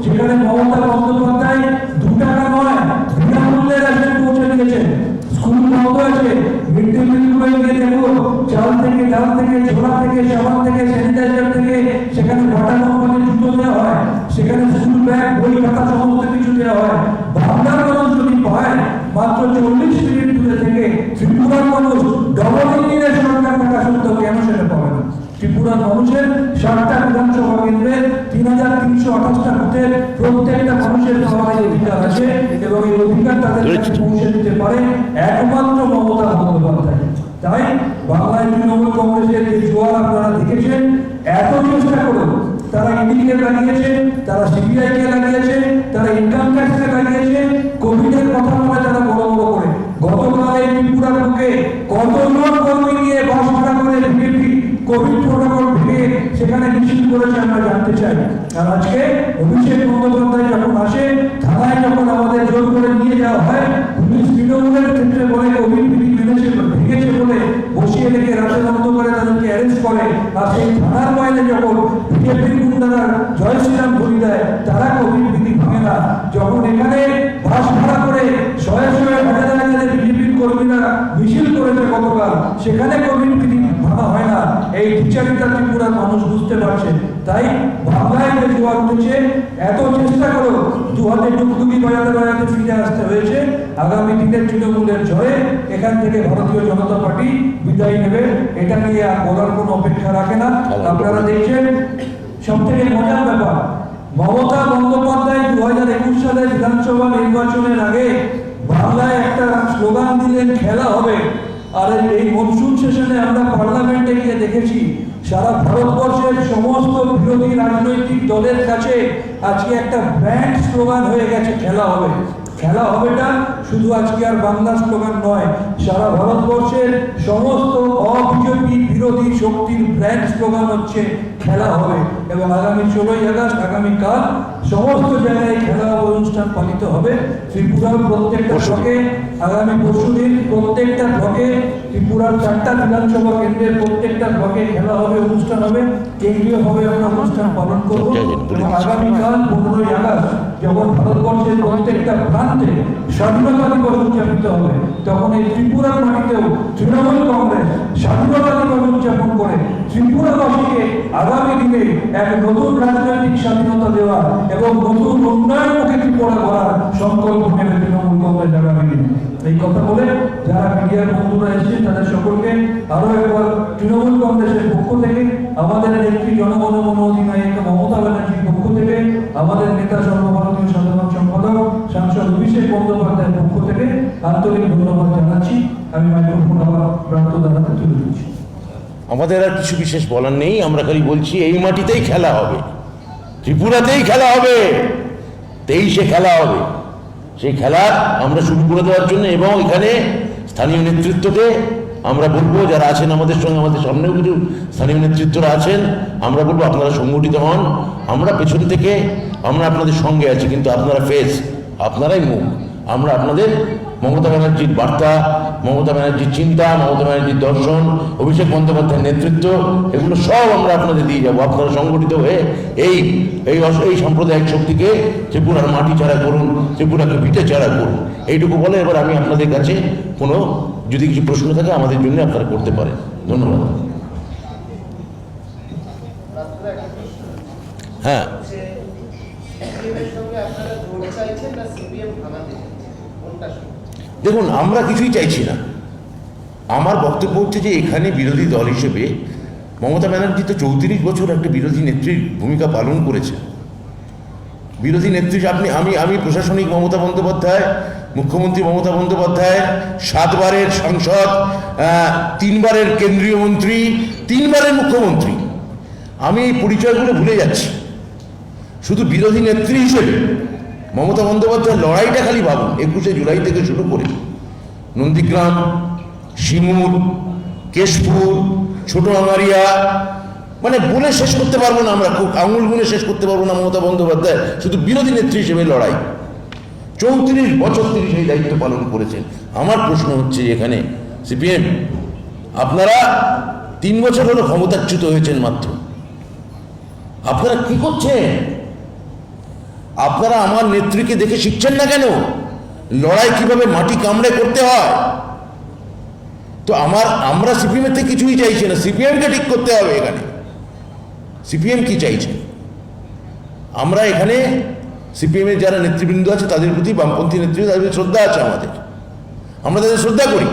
যেখানে মমতা বন্দ্যোপাধ্যায় 2 টাকা নয়, বিনামূল্যে রেশন পৌঁছে দিয়েছেন। স্কুল বন্ধ আছে, মিড ডে মিল গুলো গিয়ে দেখুন, চাল থেকে, ডাল থেকে, ছোলা থেকে, সাবান থেকে, স্যানিটাইজার থেকে, সেখানে বাটা কোম্পানির জুতো দেওয়া হয়, সেখানে স্কুল ব্যাগ, বই খাতা সমস্ত কিছু দেওয়া হয়। বাংলার মানুষ যদি পায় মাত্র 40 মিনিট দূরে থেকে, ত্রিপুরার মানুষ ডবল ইঞ্জিনের সরকার থাকা সত্ত্বেও কেন সেটা পাবে না? ত্রিপুরার মানুষের 7টা বিধানসভা কেন্দ্রে 3328টা বুথের প্রত্যেকটা মানুষের পাওয়ার এই অধিকার আছে এবং এই অধিকার তাদের কাছে পৌঁছে দিতে পারে একমাত্র মমতা বন্দ্যোপাধ্যায়। তাই বাংলায় তৃণমূল কংগ্রেসের যে জোয়ার আপনারা দেখেছেন, এত চেষ্টা করেও তারা ইডিকে লাগিয়েছে, তারা সিবিআইকে লাগিয়েছে, তারা ইনকাম ট্যাক্সকে লাগিয়েছে, কোভিডের কথা বলে তারা বড় বড় করে গতকাল এই ত্রিপুরার বুকে কতজন কর্মী নিয়ে বাস ভাড়া করে বিজেপি কোভিড প্রোটোকল ভেঙে সেখানে মিছিল করেছে আমরা জানতে চাই। আর আজকে অভিষেক বন্দ্যোপাধ্যায় যখন আসে, থানায় যখন আমাদের জোর করে নিয়ে যাওয়া হয়, পুলিশ তৃণমূলের ক্ষেত্রে বলে কোভিড বিধি ভেঙেছে বলে বসিয়ে রেখে রাতের অন্ধকারে তাদেরকে অ্যারেস্ট করে, আর সেই থানার বাইরে যখন বিজেপির গুন্ডারা জয় শ্রীরাম বলি দেয়, তারা কোভিড বিধি ভাঙে না। যখন এখানে বাস ভাড়া করে শয়ে শয়ে হাজার হাজার বিজেপির কর্মীরা মিছিল করেছে গতকাল, সেখানে কোভিড বিধি ভাঙা হয় না। এই বিচারিতা ত্রিপুরার মানুষ বুঝতে পারছে। তাই বাংলায় যে জোয়ার উঠেছে, এত চেষ্টা করো দু হাতে টুকটুকি বাজাতে বাজাতে ফিরে আসতে হয়েছে। আগামী দিনের তৃণমূলের জয়ে এখান থেকে ভারতীয় জনতা পার্টি বিদায় নেবে, এটা নিয়ে আর বলার কোনো অপেক্ষা রাখে না। আপনারা দেখছেন, সব থেকে মজার ব্যাপার, মমতা বন্দ্যোপাধ্যায় 2021 সালের বিধানসভা নির্বাচনের আগে বাংলায় একটা স্লোগান দিলেন, খেলা হবে। আর এই মনসুন সেশনে আমরা পার্লামেন্টে গিয়ে দেখেছি, সারা ভারতবর্ষের সমস্ত বিরোধী রাজনৈতিক দলের কাছে আজকে একটা ব্র্যান্ড স্লোগান হয়ে গেছে, খেলা হবে। খেলা হবেটা শুধু আজকে আর বাংলার স্লোগান নয়, সারা ভারতবর্ষের সমস্ত অবিজেপি বিরোধী শক্তির ব্র্যান্ড স্লোগান হচ্ছে খেলা হবে। এবং আগামী 16ই আগস্ট আগামীকাল সমস্ত জায়গায় খেলা অনুষ্ঠান পালিত হবে। ত্রিপুরার প্রত্যেকটা ব্লকে আগামী পরশুদিন প্রত্যেকটা ব্লকে, ত্রিপুরার 4টা বিধানসভা কেন্দ্রের প্রত্যেকটা ব্লকে খেলা হবে, অনুষ্ঠান হবে, কেন্দ্রীয়ভাবে আমরা অনুষ্ঠান পালন করব। এবং আগামীকাল 15ই আগস্ট যখন ভারতবর্ষের প্রত্যেকটা প্রান্তে স্বাধীনতা দিবস উদযাপিত হবে, তখন এই ত্রিপুরার মাটিতেও তৃণমূল কংগ্রেস স্বাধীনতা দিবস উদযাপন করে ত্রিপুরাবাসীকে আগামী দিনে এক নতুন রাজনৈতিক স্বাধীনতা দেওয়া এবং নতুন উন্নয়নমুখী ত্রিপুরা করার সংকল্প নেবে তৃণমূল কংগ্রেস আগামী দিনে। এই কথা বলে যারা মিডিয়ার বন্ধুরা এসেছেন তাদের সকলকে আরো একবার তৃণমূল কংগ্রেসের পক্ষ থেকে, আমাদের নেত্রী জনগণমন অধিনায়িকা মমতা ব্যানার্জির পক্ষ থেকে, আমাদের নেতা সর্বভারতীয় সাধারণ সম্পাদক সাংসদ অভিষেক বন্দ্যোপাধ্যায়ের পক্ষ থেকে আন্তরিক ধন্যবাদ জানাচ্ছি। আমি মাইক্রোফোন আবার প্রান্ত দাদাকে তুলে দিচ্ছি। আমাদের আর কিছু বিশেষ বলার নেই, আমরা খালি বলছি এই মাটিতেই খেলা হবে, ত্রিপুরাতেই খেলা হবে, 23-এ খেলা হবে। সেই খেলা আমরা শুরু করে দেওয়ার জন্য এবং এখানে স্থানীয় নেতৃত্বকে আমরা বলবো, যারা আছেন আমাদের সঙ্গে, আমাদের সামনেও কিছু স্থানীয় নেতৃত্বরা আছেন, আমরা বলবো আপনারা সংগঠিত হন। আমরা পেছন থেকে আমরা আপনাদের সঙ্গে আছি, কিন্তু আপনারা ফেস, আপনারাই মুখ। আমরা আপনাদের মমতা ব্যানার্জির বার্তা, মমতা ব্যানার্জির চিন্তা, মমতা ব্যানার্জির দর্শন, অভিষেক বন্দ্যোপাধ্যায়ের নেতৃত্ব, এগুলো সব আমরা আপনাদের দিয়ে যাবো। আপনারা সংগঠিত হয়ে এই সাম্প্রদায়িক শক্তিকে ত্রিপুরার মাটি ছাড়া করুন, ত্রিপুরাকে ভিটে ছাড়া করুন। এইটুকু বলে এবার আমি আপনাদের কাছে কোনো যদি কিছু প্রশ্ন থাকে আমাদের জন্য আপনারা করতে পারেন। ধন্যবাদ। হ্যাঁ, দেখুন, আমরা কিছুই চাইছি না। আমার বক্তব্য হচ্ছে যে এখানে বিরোধী দল হিসেবে মমতা ব্যানার্জি তো 34 বছর একটা বিরোধী নেত্রীর ভূমিকা পালন করেছে। বিরোধী নেত্রী আমি প্রশাসনিক মমতা বন্দ্যোপাধ্যায়, মুখ্যমন্ত্রী মমতা বন্দ্যোপাধ্যায়, 7 বারের সাংসদ, 3 বারের কেন্দ্রীয় মন্ত্রী, 3 বারের মুখ্যমন্ত্রী। আমি এই পরিচয়গুলো ভুলে যাচ্ছি। শুধু বিরোধী নেত্রী হিসেবে মমতা বন্দ্যোপাধ্যায়ের লড়াইটা খালি ভাবুন। 21শে জুলাই থেকে শুরু করে নন্দীগ্রাম, শিমুর, কেশপুর, ছোট আঙারিয়া, মানে বলে শেষ করতে পারবো না, আমরা খুব আঙুল গুনে শেষ করতে পারবো না মমতা বন্দ্যোপাধ্যায় শুধু বিরোধী নেত্রী হিসেবে লড়াই। 34 বছর তিনি সেই দায়িত্ব পালন করেছেন। আমার প্রশ্ন হচ্ছে এখানে সিপিএম, আপনারা 3 বছর হলো ক্ষমতাচ্যুত হয়েছেন মাত্র, আপনারা কি করছেন? আপনারা আমার নেত্রীকে দেখে শিখছেন না কেন? লড়াই কিভাবে মাটি কামড়ে করতে হয়। তো আমরা সিপিএমের থেকে কিছুই চাইছি না, সিপিএমকে ঠিক করতে হবে। এখানে সিপিএম কি চাইছে? আমরা এখানে সিপিএমের যারা নেতৃবৃন্দ আছে তাদের প্রতি, বামপন্থী নেতৃবৃন্দ, তাদের প্রতি শ্রদ্ধা আছে আমাদের, আমরা তাদের শ্রদ্ধা করি।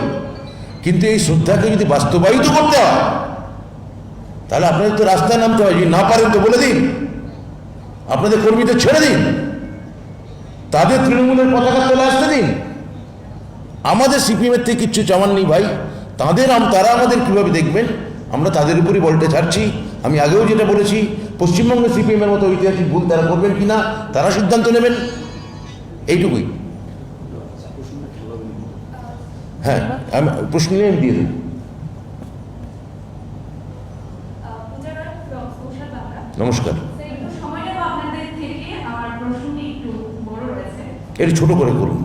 কিন্তু এই শ্রদ্ধাকে যদি বাস্তবায়িত করতে হয় তাহলে আপনাদের তো রাস্তায় নামতে হয়। যদি না পারেন তো বলে দিন, আপনাদের কর্মীদের ছেড়ে দিন, তাদের তৃণমূলের পতাকা তোলে আসতে দিন। আমাদের সিপিএমের থেকে কিচ্ছু চাওয়ার নেই ভাই। তারা আমাদের কিভাবে দেখবেন, আমরা তাদের উপরই বলতে ছাড়ছি। আমি আগেও যেটা বলেছি, পশ্চিমবঙ্গের সিপিএমের মতো ঐতিহাসিক ভুল তারা করবেন কিনা তারা সিদ্ধান্ত নেবেন, এইটুকুই। হ্যাঁ, আমি প্রশ্ন নিয়ে আমি দিয়ে দেব। নমস্কার। এর ছোট করে করুন।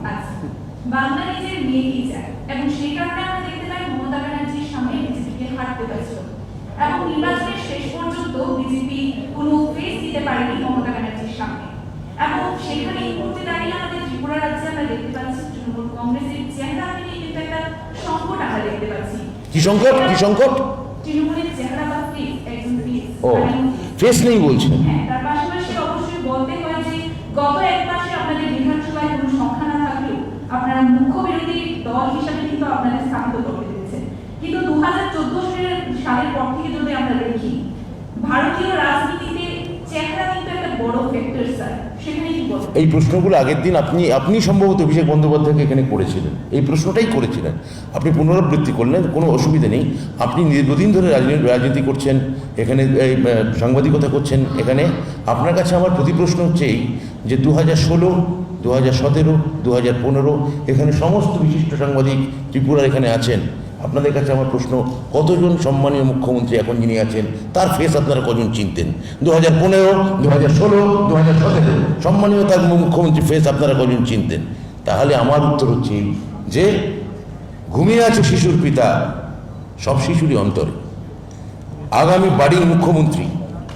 বাংলা নিজের মেয়েকেই চায় এবং সেই কারণে আমরা দেখতে পাই মমতা ব্যানার্জির সামনে বিজেপিকে হারতে হয়েছিল এবং নির্বাচনের শেষ পর্যন্ত বিজেপি কোনো ফেস দিতে পারেনি মমতা ব্যানার্জির সামনে। এবং সেখানে এই মুহূর্তে দাঁড়িয়ে আমাদের ত্রিপুরা রাজ্যে আমরা দেখতে পাচ্ছি তৃণমূল কংগ্রেসের চেহারা নিয়ে কিন্তু একটা সংকট আমরা দেখতে পাচ্ছি। কি সংকট? কি সংকট? তৃণমূলের চেহারা বা ফেস, একজন ফেস। ও, ফেস নেই বলছেন? হ্যাঁ, তার পাশাপাশি অবশ্যই বলতে হয় যে গত এক মাসে আপনাদের বিধানসভায় কোনো সংখ্যা না থাকলেও আপনারা মুখ্য বিরোধী দল হিসাবে কিন্তু আপনাদের স্থাপিত করতে পেরেছেন। কিন্তু 2014 সালের পর থেকে যদি আমরা দেখি, ভারতীয় রাজনীতিতে চেহারা কিন্তু একটা বড় ফ্যাক্টর স্যার। সেখানে কি বলবো? এই প্রশ্নগুলো আগের দিন আপনি সম্ভবত অভিষেক বন্দ্যোপাধ্যায়কে এখানে করেছিলেন, এই প্রশ্নটাই করেছিলেন। আপনি পুনরাবৃত্তি করলেন, কোনো অসুবিধা নেই। আপনি দীর্ঘদিন ধরে রাজনীতি করছেন, এখানে এই সাংবাদিকতা করছেন এখানে। আপনার কাছে আমার প্রতি প্রশ্ন হচ্ছে এই যে 2016, 2017, 2015 এখানে সমস্ত বিশিষ্ট সাংবাদিক ত্রিপুরার এখানে আছেন। আপনাদের কাছে আমার প্রশ্ন, কতজন সম্মানীয় মুখ্যমন্ত্রী এখন যিনি আছেন তার ফেস আপনারা কজন চিনতেন? 2015, 2016, 2017 সম্মানীয় তার মুখ্যমন্ত্রী ফেস আপনারা কজন চিনতেন? তাহলে আমার উত্তর হচ্ছে যে ঘুমিয়ে আছে শিশুর পিতা, সব শিশুরই অন্তরে। আগামী বাড়ির মুখ্যমন্ত্রী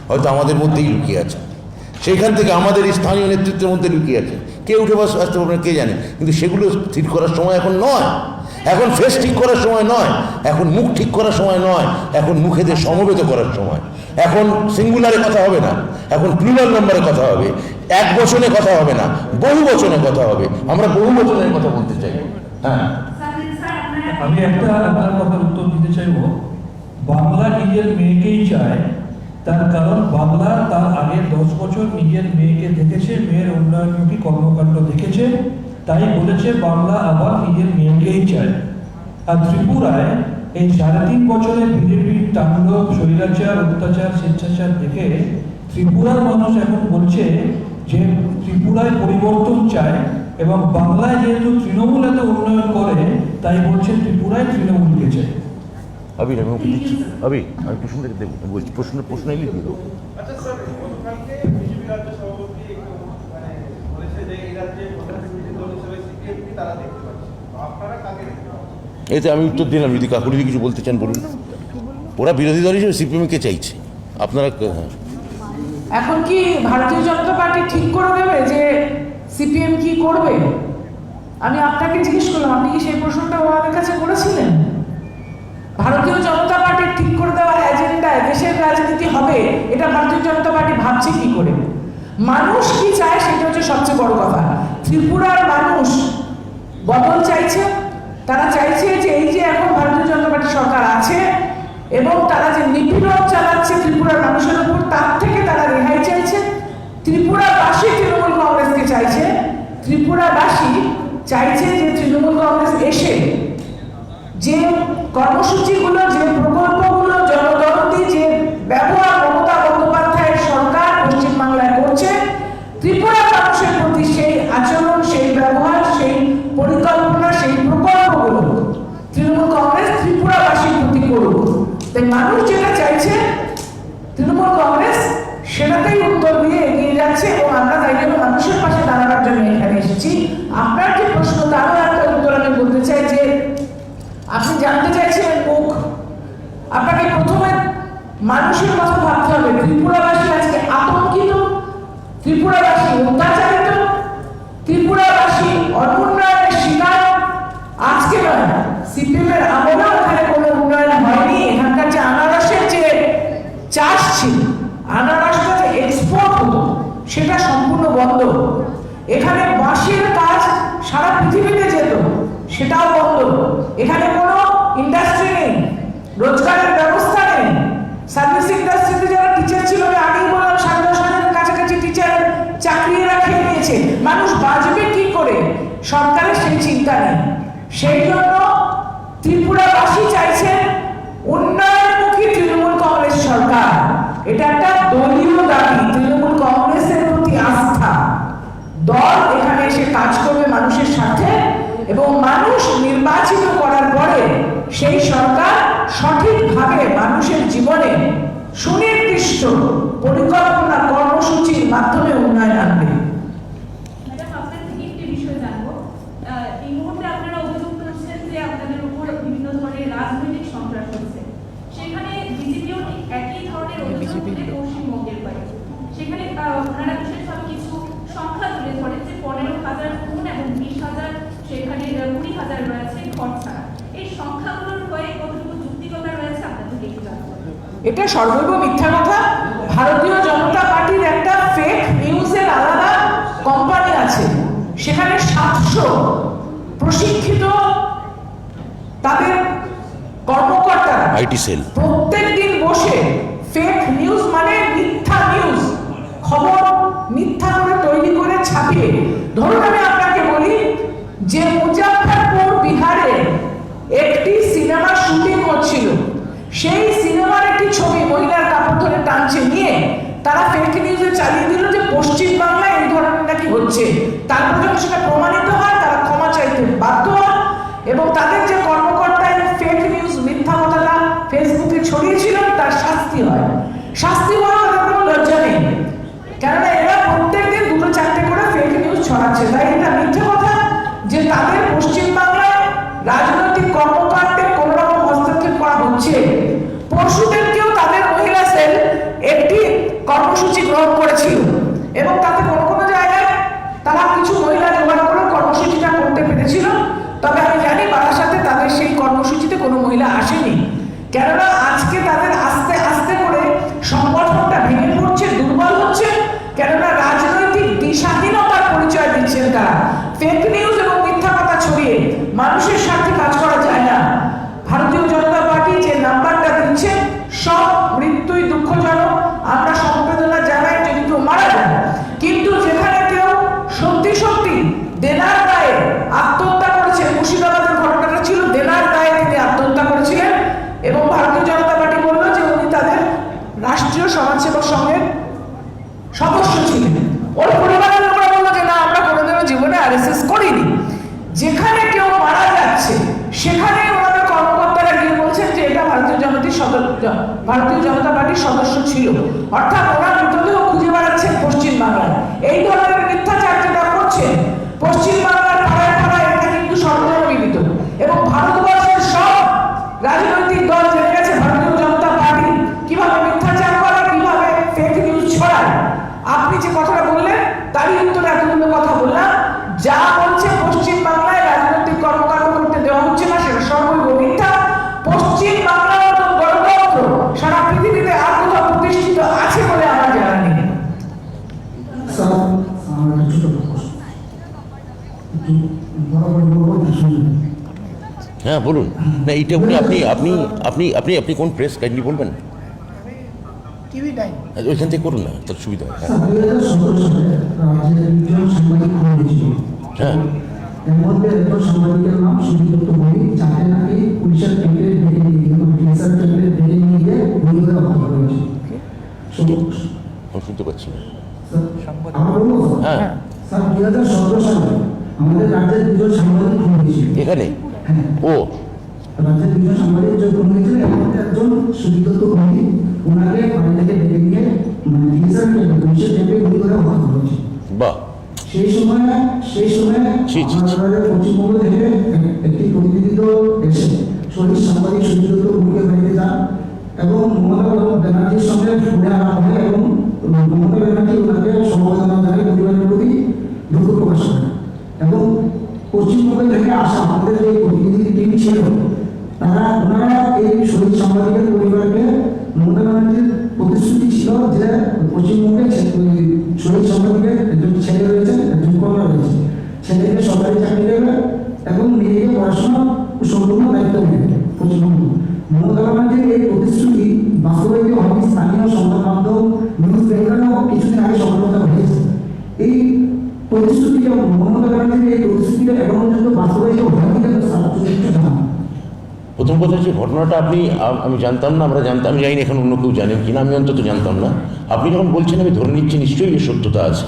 হয়তো আমাদের মধ্যেই লুকিয়ে আছে, সেইখান থেকে আমাদের এই স্থানীয় নেতৃত্বের মধ্যে লুকিয়ে আছে। কে উঠে আসতে পারবে কে জানে, কিন্তু সেগুলো স্থির করার সময় এখন নয়। এখন ফেস ঠিক করার সময় নয়, এখন মুখ ঠিক করার সময় নয়, এখন মুখেদের সমবেত করার সময়। এখন সিঙ্গুলারে কথা হবে না, এখন প্লুরাল নম্বরে কথা হবে। এক বচনে কথা হবে না, বহু বচনে কথা হবে। আমরা বহু বচনের কথা বলতে চাই। হ্যাঁ, আমি একটা আপনার কথার উত্তর দিতে চাইব। বাংলা নিজের মেয়েকেই চায়, তার কারণ বাংলা তার আগের 10 বছর নিজের মেয়েকে দেখেছে, মেয়ের উন্নয়নমুখী কর্মকাণ্ড দেখেছে, তাই বলেছে বাংলা আবার নিজের মেয়েকেই চায়। আর ত্রিপুরায় এই 3.5 বছরের বিজেপির তাণ্ডব, স্বৈরাচার, অত্যাচার, স্বেচ্ছাচার দেখে ত্রিপুরার মানুষ এখন বলছে যে ত্রিপুরায় পরিবর্তন চায় এবং বাংলায় যেহেতু তৃণমূল এত উন্নয়ন করে তাই বলছে ত্রিপুরায় তৃণমূলকে চায়। আমি প্রশ্ন থেকে দেখবো, বলছি প্রশ্ন এলে দিয়ে দেবো। এতে আমি উত্তর দিলাম। যদি কাকুরি কিছু বলতে চান বলুন। ওরা বিরোধী দল হিসেবে সিপিএমকে চাইছে, আপনারা এখন কি ভারতীয় জনতা পার্টি ঠিক করে দেবে যে সিপিএম কি করবে? আমি আপনাকে জিজ্ঞেস করলাম, আপনি কি সেই প্রশ্নটা ওনাদের কাছে করেছিলেন? ভারতীয় জনতা পার্টির ঠিক করে দেওয়া এজেন্ডায় দেশের রাজনীতি হবে, এটা ভারতীয় জনতা পার্টি ভাবছে কি করে? মানুষ কি চায় সেটা হচ্ছে সবচেয়ে বড় কথা। ত্রিপুরার মানুষ বদল চাইছে। তারা চাইছে যে এই যে এখন ভারতীয় জনতা পার্টি সরকার আছে এবং তারা যে নিপীড়ন চালাচ্ছে ত্রিপুরার মানুষের উপর, তার থেকে তারা রেহাই চাইছে। ত্রিপুরাবাসী তৃণমূল কংগ্রেসকে চাইছে, ত্রিপুরাবাসী চাইছে যে তৃণমূল কংগ্রেস এসে যে কর্মসূচিগুলো, যে প্রকল্পগুলো, জনদরদি যে ব্যবহার মমতা বন্দ্যোপাধ্যায়ের সরকার পশ্চিমবাংলায় করছে, ত্রিপুরার মানুষের প্রতি সেই আচরণ, সেই ব্যবহার, সেই পরিকল্পনা, সেই প্রকল্পগুলো তৃণমূল কংগ্রেস ত্রিপুরাবাসীর প্রতি করুক। তাই মানুষ যেটা চাইছে তৃণমূল কংগ্রেস সেটাতেই উত্তর দিয়ে এগিয়ে যাচ্ছে এবং আমরা তাই জন্য মানুষের পাশে দাঁড়ানোর জন্য এখানে এসেছি। আপনার যে প্রশ্ন তারও একটা উত্তর আমি বলতে চাই যে আপনি জানতে চাইছেন মুখ। আপনাকে প্রথমে মানুষের কথা ভাবতে হবে। ত্রিপুরাবাসী আজকে আতঙ্কিত, ত্রিপুরাবাসী অত্যাচারিত, ত্রিপুরাবাসী অনুন্নয়নের শিকার। আজকে নয়, সিপিএমের আমলেও এখানে কোনো উন্নয়ন হয়নি। এখানকার যে আনারসের যে চাষ ছিল, আনারসটা যে এক্সপোর্ট হতো সেটা সম্পূর্ণ বন্ধ। এখানে বাঁশের কাজ সারা পৃথিবীতে যেত, সেটাও বন্ধ। এখানে কোনো ইন্ডাস্ট্রি নেই, রোজগারের ব্যবস্থা নেই। সার্ভিস ইন্ডাস্ট্রিতে যারা টিচার ছিল, আমি আগেই বললাম 10,500 কাছাকাছি টিচার সরকারের সেই চিন্তা নেই। সেই জন্য ত্রিপুরাবাসী চাইছেন উন্নয়নমুখী তৃণমূল কংগ্রেস সরকার। এটা একটা দলীয় দাবি, তৃণমূল কংগ্রেসের প্রতি আস্থা। দল এখানে এসে কাজ করবে মানুষের সাথে, এবং মানুষ নির্বাচিত করার পরে সেই সরকার সঠিকভাবে মানুষের জীবনে সুনির্দিষ্ট পরিকল্পনা কর্মসূচির মাধ্যমে উন্নয়ন আনবে। ম্যাডাম, আপনার থেকে একটি বিষয় জানবো। এই মুহূর্তে আপনারা অভিযোগ করছেন যে আপনাদের উপর বিভিন্ন ধরনের রাজনৈতিক সন্ত্রাস হচ্ছে। সেখানে বিজেপিও ঠিক একই ধরনের অভিযোগ তুলে পশ্চিমবঙ্গের পারে। সেখানে আপনারা বিশেষভাবে কিছু সংখ্যা তুলে ধরেন যে 15,000 খুন এবং 20,000, সেখানে 20,000 রয়েছে ঘর ছাড়া। এই সংখ্যাগুলোর হয়ে কতটুকু যুক্তিকতা রয়েছে আপনাদের একটু জানবো। এটা সর্বৈব মিথ্যা কথা। ভারতীয় জনতা পার্টির একটা ফেক নিউজের আলাদা কোম্পানি আছে, সেখানে 700 প্রশিক্ষিত তাদের কর্মকর্তারা আইটি সেল প্রত্যেক দিন বসে ফেক নিউজ মানে মিথ্যা নিউজ, খবর মিথ্যা করে তৈরি করে ছাপিয়ে। ধরুন আমি আপনাকে বলি যে মুজাফফরপুর বিহারে একটি সিনেমা শুটিং হচ্ছিল, সেই সিনেমার একটি ছবি মহিলার কাপড় ধরে টানছে নিয়ে তারা ফেক নিউজে চালিয়ে দিল যে পশ্চিম বাংলায় এই ধরনের নাকি হচ্ছে। তারপর যখন সেটা প্রমাণিত হয় তারা ক্ষমা চাইতে বাধ্য হয়, এবং তাদের যে কর্মকর্তা ফেক নিউজ মিথ্যা কথাটা ফেসবুকে ছড়িয়েছিল তার শাস্তি হয়। শাস্তি হওয়ার তাদের কোনো লজ্জা নেই, কেননা এরা প্রত্যেকদিন 2-4টে করে ফেক নিউজ ছড়াচ্ছে। তাই এটা মিথ্যে কথা যে তাদের পশ্চিম বাংলায় রাজনৈতিক কর্মকাণ্ডে কোনো রকম হস্তক্ষেপ করা হচ্ছে। পরশুদিনকেও তাদের মহিলা সেল একটি কর্মসূচি গ্রহণ করেছিল, এবং তাতে কোনো কোনো জায়গায় তারা কিছু মহিলা জোগাড় করে কর্মসূচিটা করতে পেরেছিল। তবে আমি জানি বারাসাতে তাদের সেই কর্মসূচিতে কোনো মহিলা আসেনি, কেননা আজকে তাদের আস্তে আস্তে করে সংগঠনটা ভেঙে পড়ছে, দুর্বল হচ্ছে, কেননা রাজনৈতিক দিশাহীনতার পরিচয় দিচ্ছেন তারা। ফেক নিউজ এবং মিথ্যা কথা ছড়িয়ে মানুষের সাথে কাজ করা যায় না। ভারতীয় জনতা পার্টি যে নাম্বারটা দিচ্ছে সব মৃত্যুই দুঃখজনক, আমরা সমবেদনা জানাই যদি কেউ মারা যায়, কিন্তু যেখানে কেউ সত্যি সত্যি দেনার দায়ে আত্মহত্যা করেছে, মুর্শিদাবাদের ঘটনাটা ছিল দেনার দায়ে তিনি আত্মহত্যা করেছিলেন, এবং ভারতীয় জনতা পার্টি বলল যে উনি তাদের রাষ্ট্রীয় সমাজসেবক সংঘের সদস্য ছিলেন। ওর পরিবারের লোকরা বললো যে না, আমরা কোনোদিনও জীবনে আরএসএস করিনি। যেখানে কেউ মারা যাচ্ছে সেখানে ওনাদের কর্মকর্তারা গিয়ে বলছেন যে এটা ভারতীয় জনতা পার্টির সদস্য ছিল, অর্থাৎ ওনার মৃতদেহ খুঁজে বেড়াচ্ছেন পশ্চিম বাংলায়। এই ধরনের মিথ্যাচার যেটা করছেন পশ্চিম বাংলার পাড়ায় পাড়ায়, এটা কিন্তু সর্বজনবিদিত, এবং ভারতবর্ষের সব রাজনৈতিক দল জেনে গেছে ভারতীয় জনতা পার্টি কিভাবে মিথ্যাচার করে, কিভাবে ফেক নিউজ ছড়ায়। আপনি যে কথাটা বললেন তারই উত্তরে এতগুলো কথা বললাম। যা বলছে পশ্চিম বাংলায় রাজনৈতিক কর্মকাণ্ড করতে দেওয়া হচ্ছে না, সেটা সর্বৈব মিথ্যা। পশ্চিম বাংলার মতো গণতন্ত্র সারা পৃথিবীতে আর কোথাও প্রতিষ্ঠিত আছে বলে আমার জানা নেই। হ্যাঁ বলুন। না এইটা উনি আপনি আপনি আপনি আপনি আপনি কোন প্রেস কাইন্ডলি বলবেন? টিভি টাইম ওইখান থেকে করুন না, তার সুবিধা হয়। হ্যাঁ হ্যাঁ এর মধ্যে একজন সাংবাদিকের নাম সুদীপ্ত ভৌমিক, যাকে নাকি পুলিশের ক্যাম্পে ডেকে নিয়ে গিয়ে পুলিশের ক্যাম্পে ডেকে নিয়ে গিয়ে গুলি করে হত্যা করা হয়েছে। আমি শুনতে পাচ্ছি না। আমার বলবো হ্যাঁ স্যার 2017 সালে আমাদের রাজ্যের দুজন সাংবাদিক খুন হয়েছিল। এখানে হ্যাঁ, ও রাজ্যের দুজন সাংবাদিক যে খুন হয়েছিল, এর মধ্যে একজন সুদীপ্ত ভৌমিক, ওনাকে বাড়ি থেকে ডেকে নিয়ে পুলিশের ক্যাম্পে গুলি করে হত্যা করা হয়েছে। বাহ, সেই সময় ছি, ছি, ছি। আমাদের পশ্চিমবঙ্গ থেকে একটি প্রতিনিধি দল এসে শহীদ সাংবাদিক সুদীপ্ত ভৌমিকের বাড়িতে যান, এবং মমতা ব্যানার্জির সঙ্গে ফোনে আলাপ হয়, এবং মমতা ব্যানার্জি ওনাকে সমবেদনা জানিয়ে পরিবারের প্রতি দুঃখ প্রকাশ করেন। এবং পশ্চিমবঙ্গ থেকে আসা আমাদের যে প্রতিনিধি টিম ছিল, ওনারা এই শহীদ সাংবাদিকের পরিবারকে মমতা ব্যানার্জির প্রতিশ্রুতি ছিল যে পশ্চিমবঙ্গে শহীদ সাংবাদিকের একজন ছেলে রয়েছে, একজন কন্যা রয়েছে, ছেলেকে সরকারি চাকরি দেবে এবং মেয়েকে পড়াশোনা সম্পূর্ণ দায়িত্ব নেবে পশ্চিমবঙ্গ। মমতা ব্যানার্জির এই প্রতিশ্রুতি বাস্তবায়িত হয়নি। স্থানীয় সংবাদ মাধ্যম নিউজ পেপারেও কিছুদিন আগে সফলতা হয়েছে। এই প্রতিশ্রুতিটা মমতা ব্যানার্জির এই প্রতিশ্রুতিটা প্রথম কথা হচ্ছে ঘটনাটা আমি জানতাম না, আমরা জানতাম, আমি জানি না এখন অন্য কেউ জানেন কিনা, আমি অন্তত জানতাম না। আপনি যখন বলছেন আমি ধরে নিচ্ছি নিশ্চয়ই এর সত্যতা আছে।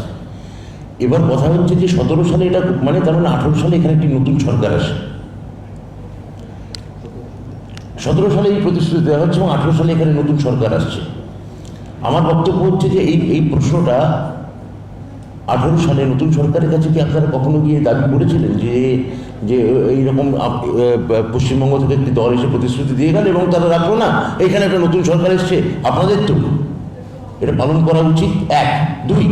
এবার কথা হচ্ছে যে 17 সালে এটা মানে তার মানে 18 সালে এখানে একটি নতুন সরকার আসে। 17 সালে এই প্রতিশ্রুতি দেওয়া হচ্ছে এবং 18 সালে এখানে নতুন সরকার আসছে। আমার বক্তব্য হচ্ছে যে এই প্রশ্নটা 18 সালে নতুন সরকারের কাছে কি আপনারা কখনো গিয়ে দাবি করেছিলেন যে এইরকম পশ্চিমবঙ্গ থেকে একটি দল এসে প্রতিশ্রুতি দিয়ে গেল এবং তারা রাখলো না, এখানে একটা নতুন সরকার এসছে, আপনাদের তো এটা পালন করা উচিত। 1, 2,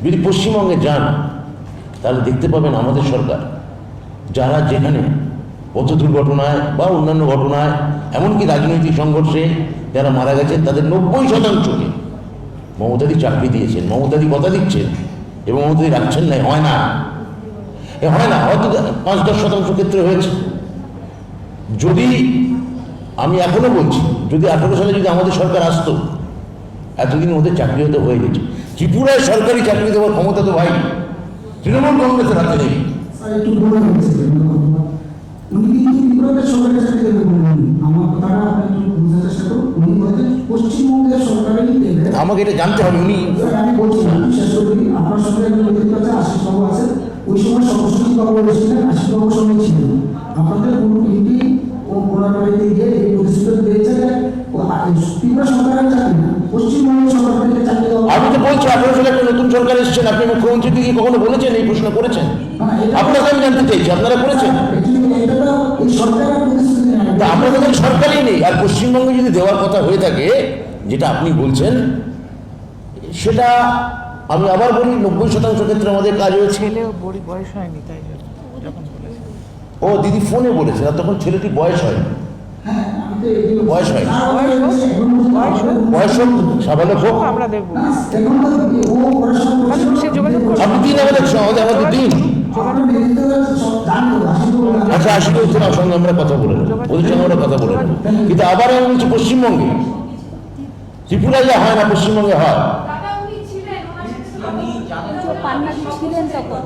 যদি পশ্চিমবঙ্গে যান তাহলে দেখতে পাবেন আমাদের সরকার যারা যেখানে পথ দুর্ঘটনায় বা অন্যান্য ঘটনায় এমনকি রাজনৈতিক সংঘর্ষে যারা মারা গেছেন তাদের 90%কে মমতাদি চাকরি দিয়েছেন, মমতাদি কথা দিচ্ছেন এবং মমতাদি রাখছেন না, হয় না, হয়তো 5-10% ক্ষেত্রে হয়েছে। যদি আমি এখনো বলছি যদি 18 সালে যদি আমাদের সরকার আসতো, এতদিন ওদের চাকরি হতে হয়ে গেছে। ত্রিপুরায় সরকারি চাকরি দেওয়ার ক্ষমতা তো ভাই তৃণমূল কংগ্রেসের হাতে নেই। একটু বলে দিচ্ছি, উনি কিন্তু ত্রিপুরাতে সরকারি চাকরি দেবে বলেন, আমার কথাটা আপনি একটু বুঝতে চেষ্টা করুন। উনি বলছেন পশ্চিমবঙ্গের সরকারই দেবে। আমাকে এটা জানতে হবে। উনি আমি বলছি আমি শেষ করি, আপনার সঙ্গে একজন ব্যক্তি আছে আশিসবাবু আছে, ওই সময় সরস্বতী বাবু এসেছিলেন, আশিসবাবুর সঙ্গে ছিলেন। আপনাদের কোনো টিমটি ও ওনার বাড়িতে গিয়ে এই প্রতিশ্রুতি দিয়েছে যে ত্রিপুরা সরকারের চাকরি না, পশ্চিমবঙ্গের সরকার থেকে চাকরি দেওয়া। আমি তো বলছি 18 সালে একটা নতুন সরকার এসেছেন, আপনি মুখ্যমন্ত্রীকে কি কখনো বলেছেন, এই প্রশ্ন করেছেন? আপনাকে আমি জানতে চাইছি আপনারা করেছেন? এই সরকারের প্রতিশ্রুতি না, তা আমরা তো সরকারই নেই। আর পশ্চিমবঙ্গে যদি দেওয়ার কথা হয়ে থাকে যেটা আপনি বলছেন, সেটা আমি আবার বলি 90% ক্ষেত্রে আমাদের কাজ হয়েছে। ছেলেও বয়স হয়নি তাই জন্য যখন বলেছে। ও দিদি ফোনে বলেছে, আর তখন ছেলেটি বয়স হয়, বয়স হয়, বয়স হোক, সাবালক হোক, আমরা দেখবো এখন তো ও পড়াশোনা আচ্ছা, সে যোগাযোগ করবে। আপনি দিন আমাদের দিন। আচ্ছা আসলে ওর সঙ্গে আমরা কথা বলে নেব, ওদের সঙ্গে আমরা কথা বলে নেব। কিন্তু আবার আমি বলছি পশ্চিমবঙ্গে, ত্রিপুরায় যা হয় না পশ্চিমবঙ্গে হয়। কাকা উনি ছিলেন, ওনার সাথে ছিলেন তখন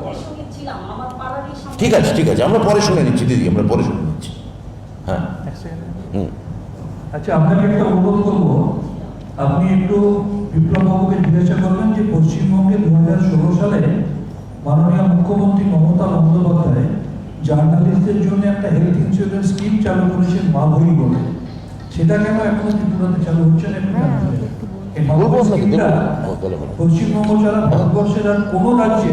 ছিলাম আমার পাড়ারই সামনে। ঠিক আছে আমরা পরে শুনে নিচ্ছি দিদি, আমরা পরে শুনে নিচ্ছি। হ্যাঁ, আচ্ছা, আপনাকে একটা অনুরোধ করবো, আপনি একটু বিপ্লব বাবুকে জিজ্ঞাসা করবেন যে পশ্চিমবঙ্গে 2016 সালে মাননীয় মুখ্যমন্ত্রী মমতা বন্দ্যোপাধ্যায় জার্নালিস্টদের জন্য একটা হেলথ ইন্স্যুরেন্স স্কিম চালু করেছেন মা ভই বলে, সেটা কেন এখনো ত্রিপুরাতে চালু হচ্ছে না একটু জানতে চাই। এই মা ভই স্কিমটা পশ্চিমবঙ্গ ছাড়া ভারতবর্ষের আর কোনো রাজ্যে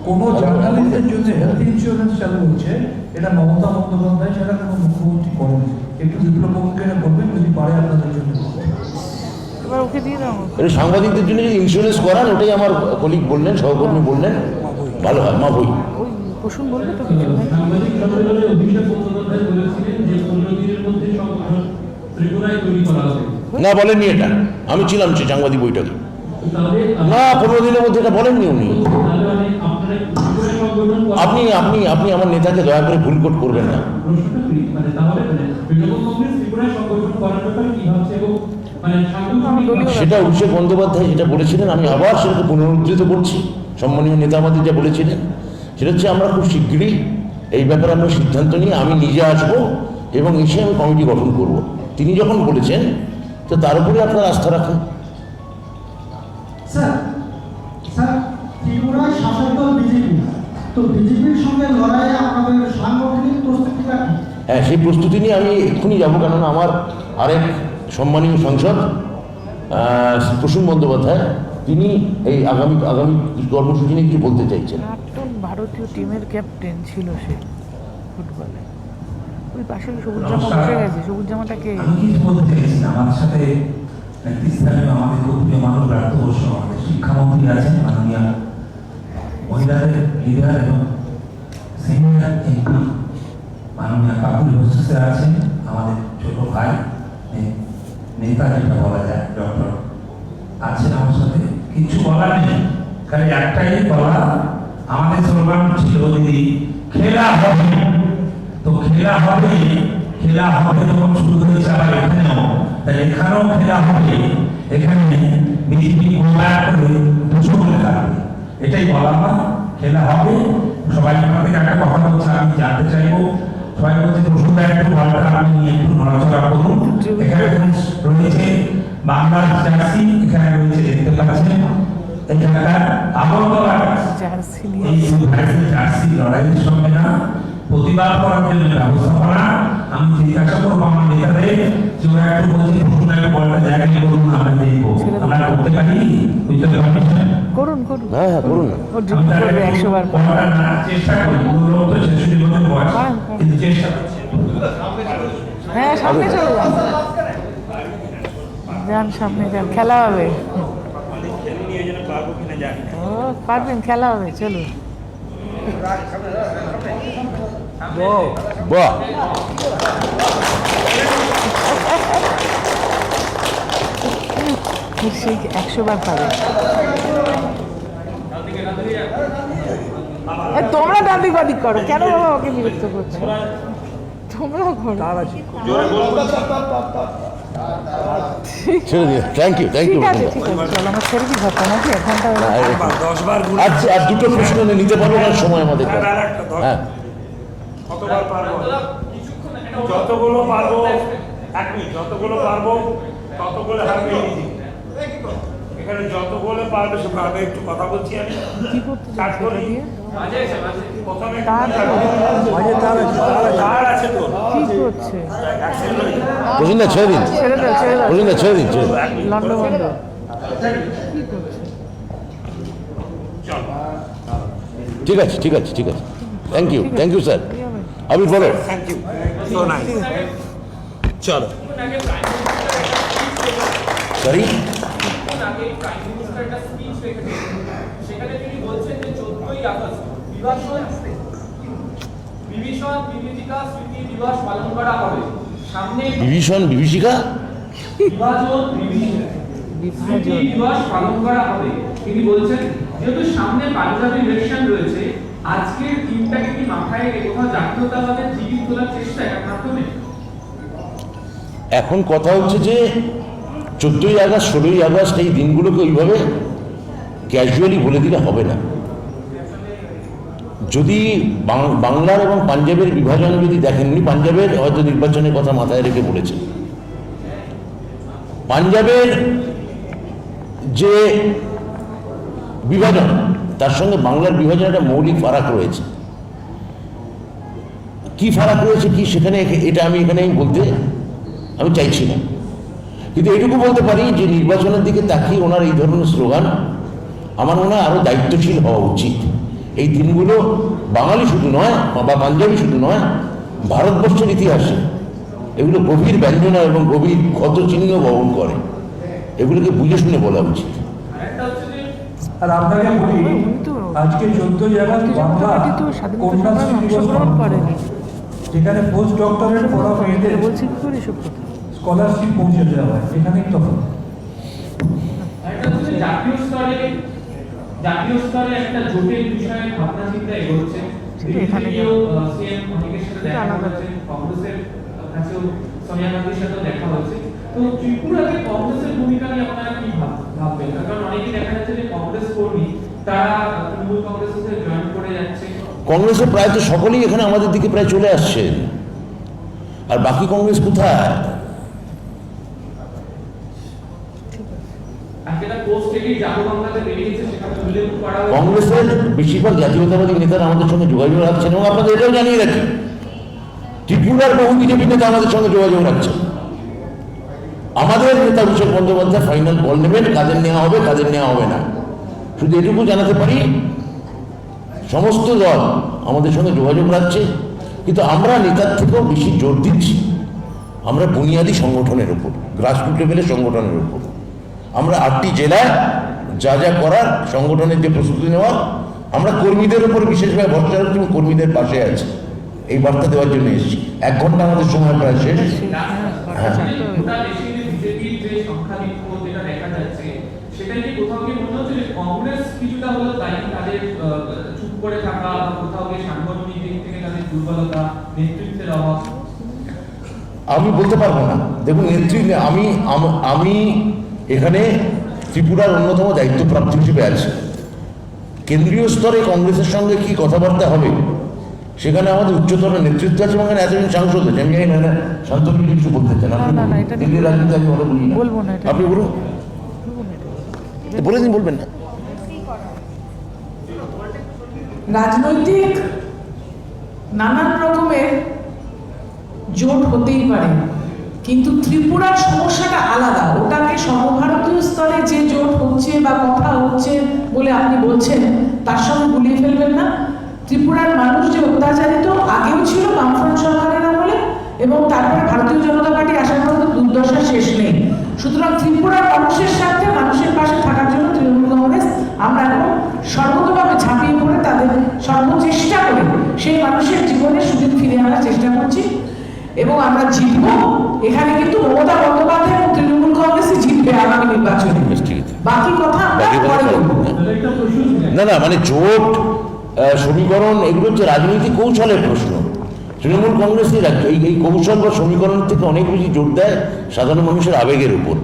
কোনো জার্নালিস্টদের জন্য হেলথ ইন্স্যুরেন্স চালু হচ্ছে, এটা মমতা বন্দ্যোপাধ্যায় ছাড়া কোনো মুখ্যমন্ত্রী করেন। একটু বিপ্লব বাবুকে বলবেন যদি পারে আপনাদের জন্য। এবার ওকে দিয়ে দাও। এটা সাংবাদিকদের জন্য যদি ইন্স্যুরেন্স করান, ওটাই আমার কলিগ বললেন, সহকর্মী বললেন, ভালো হয়। মা বই ওই কুসুম বলবে তো কিছু ভাই। সাংবাদিক সম্মেলনে অভিষেক বন্দ্যোপাধ্যায় বলেছিলেন যে 15 দিনের মধ্যে সংগঠন ত্রিপুরায় তৈরি করা হবে। না বলেননি এটা, আমি ছিলাম সে সাংবাদিক বৈঠকে। তাহলে না 15 দিনের মধ্যে এটা বলেননি উনি। মানে আপনারা ত্রিপুরা সংগঠন আপনি আমার নেতাকে দয়া করে ভুল কোট করবেন না। প্রশ্নটা কি মানে তাহলে মানে তৃণমূল কংগ্রেস ত্রিপুরায় সংগঠন করার ব্যাপারে কি ভাবছে এবং মানে সাংগঠনিক সেটা অভিষেক বন্দ্যোপাধ্যায় যেটা বলেছিলেন, আমি আবার সেটাকে পুনরুদ্ধৃত করছি। সম্মানীয় নেতা আমাদের যা বলেছিলেন সেটা হচ্ছে আমরা খুব শীঘ্রই এই ব্যাপারে আমরা সিদ্ধান্ত নিয়ে আমি নিজে আসবো এবং এসে আমি কমিটি গঠন করব। তিনি যখন বলেছেন তো তার উপরে আপনারা আস্থা রাখুন। স্যার ত্রিপুরায় শাসক দল বিজেপি, তো বিজেপির সঙ্গে লড়াইয়ে আপনাদের সাংগঠনিক প্রস্তুতিটা কি? হ্যাঁ, সেই প্রস্তুতি নিয়ে আমি এক্ষুনি যাবো, কেননা আমার আরেক সম্মানীয় সাংসদ কুসুম বন্দ্যোপাধ্যায় তিনি এই আগামী কর্মসূচি নিয়ে কিছু বলতে চাইছেন। প্রাক্তন ভারতীয় টিমের ক্যাপ্টেন ছিল সে ফুটবলে। ওই পাশে সবুজ জামা বসে গেছে, সবুজ জামাটাকে আমি কিছু বলতে চাইছি না, আমার সাথে স্থানীয় আমাদের প্রিয় মানুষ ভারতবর্ষ, আমাদের শিক্ষামন্ত্রী আছেন, মাননীয় মহিলাদের লিডার এবং সিনিয়র এমপি মাননীয় কাপুর হোসেন আছেন, আমাদের ছোট ভাই নেতা যেটা বলা যায় ডক্টর আছেন আমার সাথে। কিছু বলার নেই, খালি একটাই বলা, আমাদের স্লোগান ছিল যদি খেলা হবে তো খেলা হবে যখন শুরু হয়েছে আবার এখানেও, তাই এখানেও খেলা হবে, এখানে বিজেপি গোলায় করে দুশো করে থাকবে, এটাই বলা হয়। খেলা হবে, সবাই আপনাদের একটা কথা হচ্ছে আমি জানতে চাইবো সবাই বলছে প্রশ্নটা একটু বলটা আপনি নিয়ে একটু নড়াচড়া করুন। এখানে রয়েছে বাংলার জার্সি, এখানে রয়েছে দেখতে পাচ্ছেন এখানকার আগরতলার জার্সি এই জার্সি লড়াইয়ের সঙ্গে না প্রতিবাদ করার জন্য ব্যবস্থাপনা। আমি জিজ্ঞাসা করবো আমার নেতাদের যে ওরা একটু বলছে প্রশ্ন একটু বলটা জায়গায় করুন, আমরা দেখবো আমরা করতে পারি, বুঝতে পারছেন? করুন করুন হ্যাঁ হ্যাঁ করুন না। ওর ডিউটি করবে 100 বার বলটা না চেষ্টা করি, লোক তো 66 বছর বয়স, কিন্তু চেষ্টা করছে। হ্যাঁ সামনে চলে যান, যান সামনে যান, খেলা হবে। ও পারবেন, খেলা হবে, চলুন। বাহ সেই 100 বার পাবে। তোমরা ডান্দিক বাদিক করো কেন বাবা, ওকে বিরক্ত করছো? তোমরা করো। ছেড়ে দিন, থ্যাংক ইউ ঠিক আছে ঠিক আছে, চলো আমার ছেড়ে দিই ঘরটা নাকি 1 ঘন্টা হয়ে গেছে। আচ্ছা আর দুটো প্রশ্ন নিতে পারবো না, সময় আমাদের কম। হ্যাঁ কতবার পারবো? যতগুলো পারবো, যতগুলো পারবো ততগুলো হারবে। এখানে যতগুলো পারবে সে পারবে। একটু কথা বলছি আমি, কি করতে চাচ্ছ এটা দিয়ে? প্রথমে তার আছে তো কি করছে? প্রসেনদা ছেড়ে দিন, ছেড়ে দাও ছেড়ে দাও, প্রসেনদা ছেড়ে দিন, ছেড়ে দিন। লন্ড বন্ধ। কি করছে? ঠিক আছে ঠিক আছে ঠিক আছে, থ্যাংক ইউ স্যার। কি হবে? আমি বলো। Thank you, so nice. চলো সরি সেখানে তিনি বলছেন যে 14ই আগস্ট বিভীষিকা স্মৃতি দিবস পালন করা হবে। সামনে বিভীষিকা স্মৃতি দিবস পালন করা হবে। তিনি বলছেন যেহেতু সামনে পাঞ্জাবি ইলেকশন রয়েছে, আজকের দিনটাকে কি মাথায় রেখে কোথাও জাতীয়তাবাদের জীবিত তোলার চেষ্টা এর মাধ্যমে? এখন কথা হচ্ছে যে 14ই আগস্ট 16ই আগস্ট এই দিনগুলোকে ওইভাবে ক্যাজুয়ালি বলে দিলে হবে না। যদি বাংলার এবং পাঞ্জাবের বিভাজন যদি দেখেন, উনি পাঞ্জাবের হয়তো নির্বাচনের কথা মাথায় রেখে বলেছেন। পাঞ্জাবের যে বিভাজন তার সঙ্গে বাংলার বিভাজনের একটা মৌলিক ফারাক রয়েছে। কি ফারাক রয়েছে কি সেখানে, এটা আমি এখানে বলতে আমি চাইছি না, কিন্তু এটুকু বলতে পারি যে নির্বাচনের দিকে তাকিয়ে ওনার এই ধরনের স্লোগান আমার মনে হয় আরো দায়িত্বশীল হওয়া উচিত। এই দিনগুলো বাঙালি শুধু নয় বা পাঞ্জাবি শুধু নয়, ভারতবর্ষের ইতিহাসে এগুলো গভীর ব্যঞ্জনা এবং গভীর ক্ষতচিহ্ন বহন করে। এগুলোকে বুঝে শুনে বলা উচিত। আর আপনাকে বলি, আজকে 14 জায়গায় বাংলা কন্যা দিবস পালন করেনি, যেখানে পোস্ট ডক্টরেট পড়া মেয়েদের বলছি কি করে সব কথা। স্কলারশিপ পৌঁছে দেওয়া হয়, এখানেই তখন একটা হচ্ছে জাতীয় স্তরে একটা জটিল বিষয়ে ভাবনা চিন্তা এগোচ্ছে। সিএম অনেকের সাথে দেখা হচ্ছে, কংগ্রেসের কাছেও সোনিয়া গান্ধীর সাথেও দেখা হচ্ছে। তো ত্রিপুরাতে কংগ্রেসের ভূমিকা নিয়ে আপনারা কি ভাববেন? কারণ অনেকেই দেখা যাচ্ছে যে কংগ্রেস কর্মী তারা তৃণমূল কংগ্রেসের সাথে জয়েন করে যাচ্ছে। কংগ্রেসের প্রায় তো সকলেই এখানে আমাদের দিকে প্রায় চলে আসছেন, আর বাকি কংগ্রেস কোথায়? কংগ্রেসের বেশিরভাগ জাতীয়তাবাদী নেতারা আমাদের সঙ্গে যোগাযোগ রাখছেন, এবং আপনাদের এটাও জানিয়ে রাখি ত্রিপুরার বহু বিজেপি নেতা আমাদের সঙ্গে যোগাযোগ রাখছেন। আমাদের নেতা অভিষেক বন্দ্যোপাধ্যায় ফাইনাল বল নেবেন, কাদের নেওয়া হবে কাদের নেওয়া হবে না। শুধু এটুকু জানাতে পারি সমস্ত দল আমাদের সঙ্গে যোগাযোগ রাখছে, কিন্তু আমরা নেতার থেকেও বেশি জোর দিচ্ছি আমরা বুনিয়াদী সংগঠনের উপর, গ্রাসরুট লেভেলের সংগঠনের উপর। আমরা 8টি জেলায় যা যা করার, সংগঠনের যে প্রস্তুতি নেওয়ার, আমরা কর্মীদের উপর বিশেষভাবে ভরসা রাখছি এবং কর্মীদের পাশে আছি। এই বার্তা দেওয়ার জন্য এসেছি। 1 ঘন্টা আমাদের সময় প্রায় শেষ। হ্যাঁ, কংগ্রেস কিছুটা হলো তাই তাদের চুপ করে থাকা, কোথাও গিয়ে সাংগঠনিক দিক থেকে তাদের দুর্বলতা, নেতৃত্বের অভাব? আমি বলতে পারবো না। দেখুন নেতৃত্ব, আমি এখানে ত্রিপুরার অন্যতম দায়িত্বপ্রাপ্ত হিসেবে আছি। কেন্দ্রীয় স্তরে কংগ্রেসের সঙ্গে কি কথাবার্তা হবে সেখানে আমাদের উচ্চতর নেতৃত্ব আছে এবং এখানে এতজন সাংসদ আছে। আমি জানি না শান্তনু কিছু বলতে চান আপনি না, বলুন। এটা নিয়ে দিল্লির রাজনীতি আমি ভালো বলি না। বলবো না এটা। আপনি বলুন, বলে দিন, বলবেন না। রাজনৈতিক নানান রকমের জোট হতেই পারে, কিন্তু ত্রিপুরার সমস্যাটা আলাদা। ওটাকে সর্বভারতীয় স্তরে যে জোট হচ্ছে বা কথা হচ্ছে বলে আপনি বলছেন, তার সঙ্গে গুলিয়ে ফেলবেন না। ত্রিপুরার মানুষ যে অত্যাচারিত আগেও ছিল বামফ্রন্ট সরকারের আমলে, এবং তারপরে ভারতীয় জনতা পার্টি আসার পর তো দুর্দশা শেষ নেই। সুতরাং ত্রিপুরার মানুষের সাথে মানুষের পাশে থাকার জন্য তৃণমূল কংগ্রেস আমরা এখন সর্বতভাবে ঝাঁপিয়ে পড়ে তাদের সর্বচেষ্টা করে সেই মানুষের জীবনে সুযোগ ফিরে আনার চেষ্টা করছি, এবং আমরা জিতব। এখানে কিন্তু মমতা বন্দ্যোপাধ্যায় এবং তৃণমূল কংগ্রেসই জিতবে আগামী নির্বাচনে। বেশ, ঠিক আছে। বাকি কথা আমরা বাকি কথা পরে বলবো। একটা প্রশ্ন ছিল। না না, মানে জোট, সমীকরণ, এগুলো হচ্ছে রাজনৈতিক কৌশলের প্রশ্ন। তৃণমূল কংগ্রেসই এই কৌশল বা সমীকরণ থেকে অনেক বেশি জোর দেয় সাধারণ মানুষের আবেগের উপর,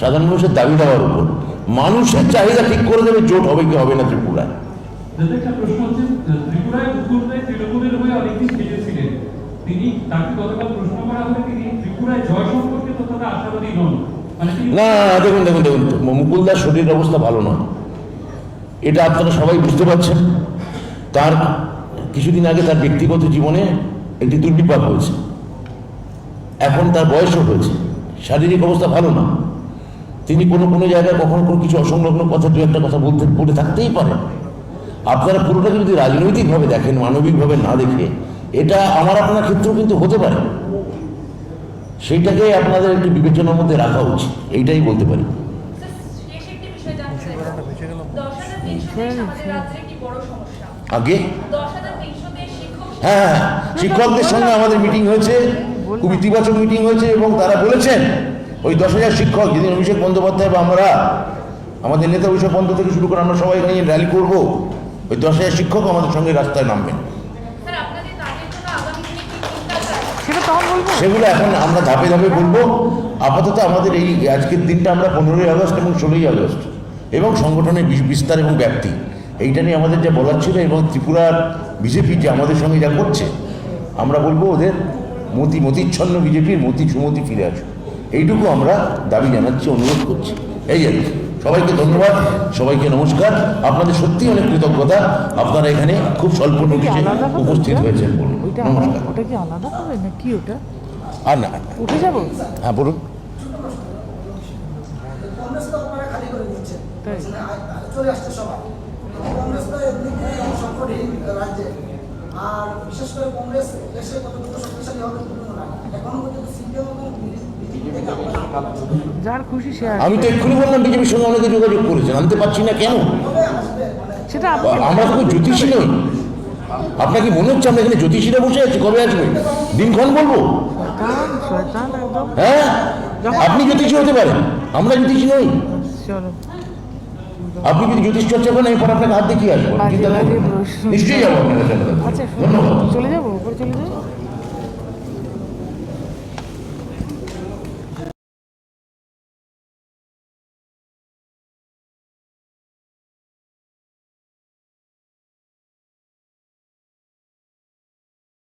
সাধারণ মানুষের দাবি দেওয়ার উপর। মানুষের চাহিদা ঠিক করে দেবে জোট হবে কি হবে না ত্রিপুরায়। দাদা, একটা প্রশ্ন হচ্ছে, ত্রিপুরায় মুকুলদায় তৃণমূলের হয়ে অনেকদিন খেলেছিলেন, তিনি তাকে গতকাল প্রশ্ন করা হলে তিনি ত্রিপুরায় জয় সম্পর্কে ততটা আশাবাদী নন। মানে তিনি না, দেখুন দেখুন দেখুন, মুকুলদার শরীরের অবস্থা ভালো নয়, এটা আপনারা সবাই বুঝতে পারছেন। তার কিছুদিন আগে তার ব্যক্তিগত জীবনে একটি দুর্বিপাক হয়েছে, এখন তার বয়সও হয়েছে, শারীরিক অবস্থা ভালো না। তিনি কোনো কোনো জায়গায় কখনো কোনো কিছু অসংলগ্ন কথা, দু একটা কথা বলে থাকতেই পারে। আপনারা পুরোটাকে যদি রাজনৈতিকভাবে দেখেন, মানবিকভাবে না দেখে, এটা আমার আপনার ক্ষেত্রেও কিন্তু হতে পারে। সেইটাকে আপনাদের একটু বিবেচনার মধ্যে রাখা উচিত, এইটাই বলতে পারি। শেষ একটি বিষয় জানতে চাই। 10,300 দেশ আমাদের রাজ্যের কি বড় সমস্যা? আগে 10,300 দেশ শিক্ষক হ্যাঁ, শিক্ষকদের সঙ্গে আমাদের মিটিং হয়েছে, খুব ইতিবাচক মিটিং হয়েছে, এবং তারা বলেছেন ওই 10,000 শিক্ষক, যেদিন অভিষেক বন্দ্যোপাধ্যায় বা আমরা, আমাদের নেতা অভিষেক বন্দ্যোপাধ্যায় থেকে শুরু করে আমরা সবাই এখানে র্যালি করবো, ওই 10,000 শিক্ষক আমাদের সঙ্গে রাস্তায় নামবেন। স্যার, আপনাদের কাজের জন্য আগামী দিনে কি চিন্তা আছে? সেটা তখন বলবো। সেগুলো এখন আমরা ধাপে ধাপে বলবো। আপাতত আমাদের এই আজকের দিনটা আমরা 15ই আগস্ট এবং 16ই আগস্ট এবং সংগঠনের বিস্তার এবং ব্যাপ্তি, এইটা নিয়ে আমাদের যা বলার ছিল, এবং ত্রিপুরার বিজেপি যে আমাদের সঙ্গে যা করছে, আমরা বলবো ওদের মতিচ্ছন্ন বিজেপির সুমতি ফিরে আসুক, এইটুকু আমরা দাবি জানাচ্ছি, অনুরোধ করছি। এই আর কি। সবাইকে ধন্যবাদ, সবাইকে নমস্কার। আপনাদের সত্যি অনেক কৃতজ্ঞতা, আপনারা এখানে খুব স্বল্প নোটিশে উপস্থিত হয়েছেন বলুন। ওইটা নমস্কার। ওটা কি আলাদা হবে নাকি ওটা আর না, উঠে যাবো? হ্যাঁ বলুন। কংগ্রেস তো আপনারা খালি করে দিচ্ছেন, তাই? চলে আসছে সবাই। কংগ্রেস তো এমনিতে সংকটহীন রাজ্যে, আর বিশেষ করে কংগ্রেস দেশে কতটুকু শক্তিশালী হবে কোনো না। এখনো পর্যন্ত সিপিএম এবং বিজেপি থেকে আপনারা যার খুশি সে আমি তো এক্ষুনি বললাম বিজেপির সঙ্গে অনেকে যোগাযোগ করেছেন, আনতে পারছি না কেন? কবে আসবে, মানে সেটা আমরা তো জ্যোতিষী নই। আপনার কি মনে হচ্ছে আমরা এখানে জ্যোতিষীরা বসে আছি? কবে আসবে দিনক্ষণ বলবো? শয়তান একদম। হ্যাঁ, আপনি জ্যোতিষী হতে পারেন, আমরা জ্যোতিষী নই। চলো, আপনি যদি জ্যোতিষ চর্চা করেন, এরপর আপনাকে হাত দেখিয়ে আসবো, বাজে চিন্তা বাজে করবেন না। প্রশ্ন। নিশ্চয়ই যাবো আপনার সাথে। আচ্ছা, ধন্যবাদ। চলে যাবো, উপরে চলে যাবো।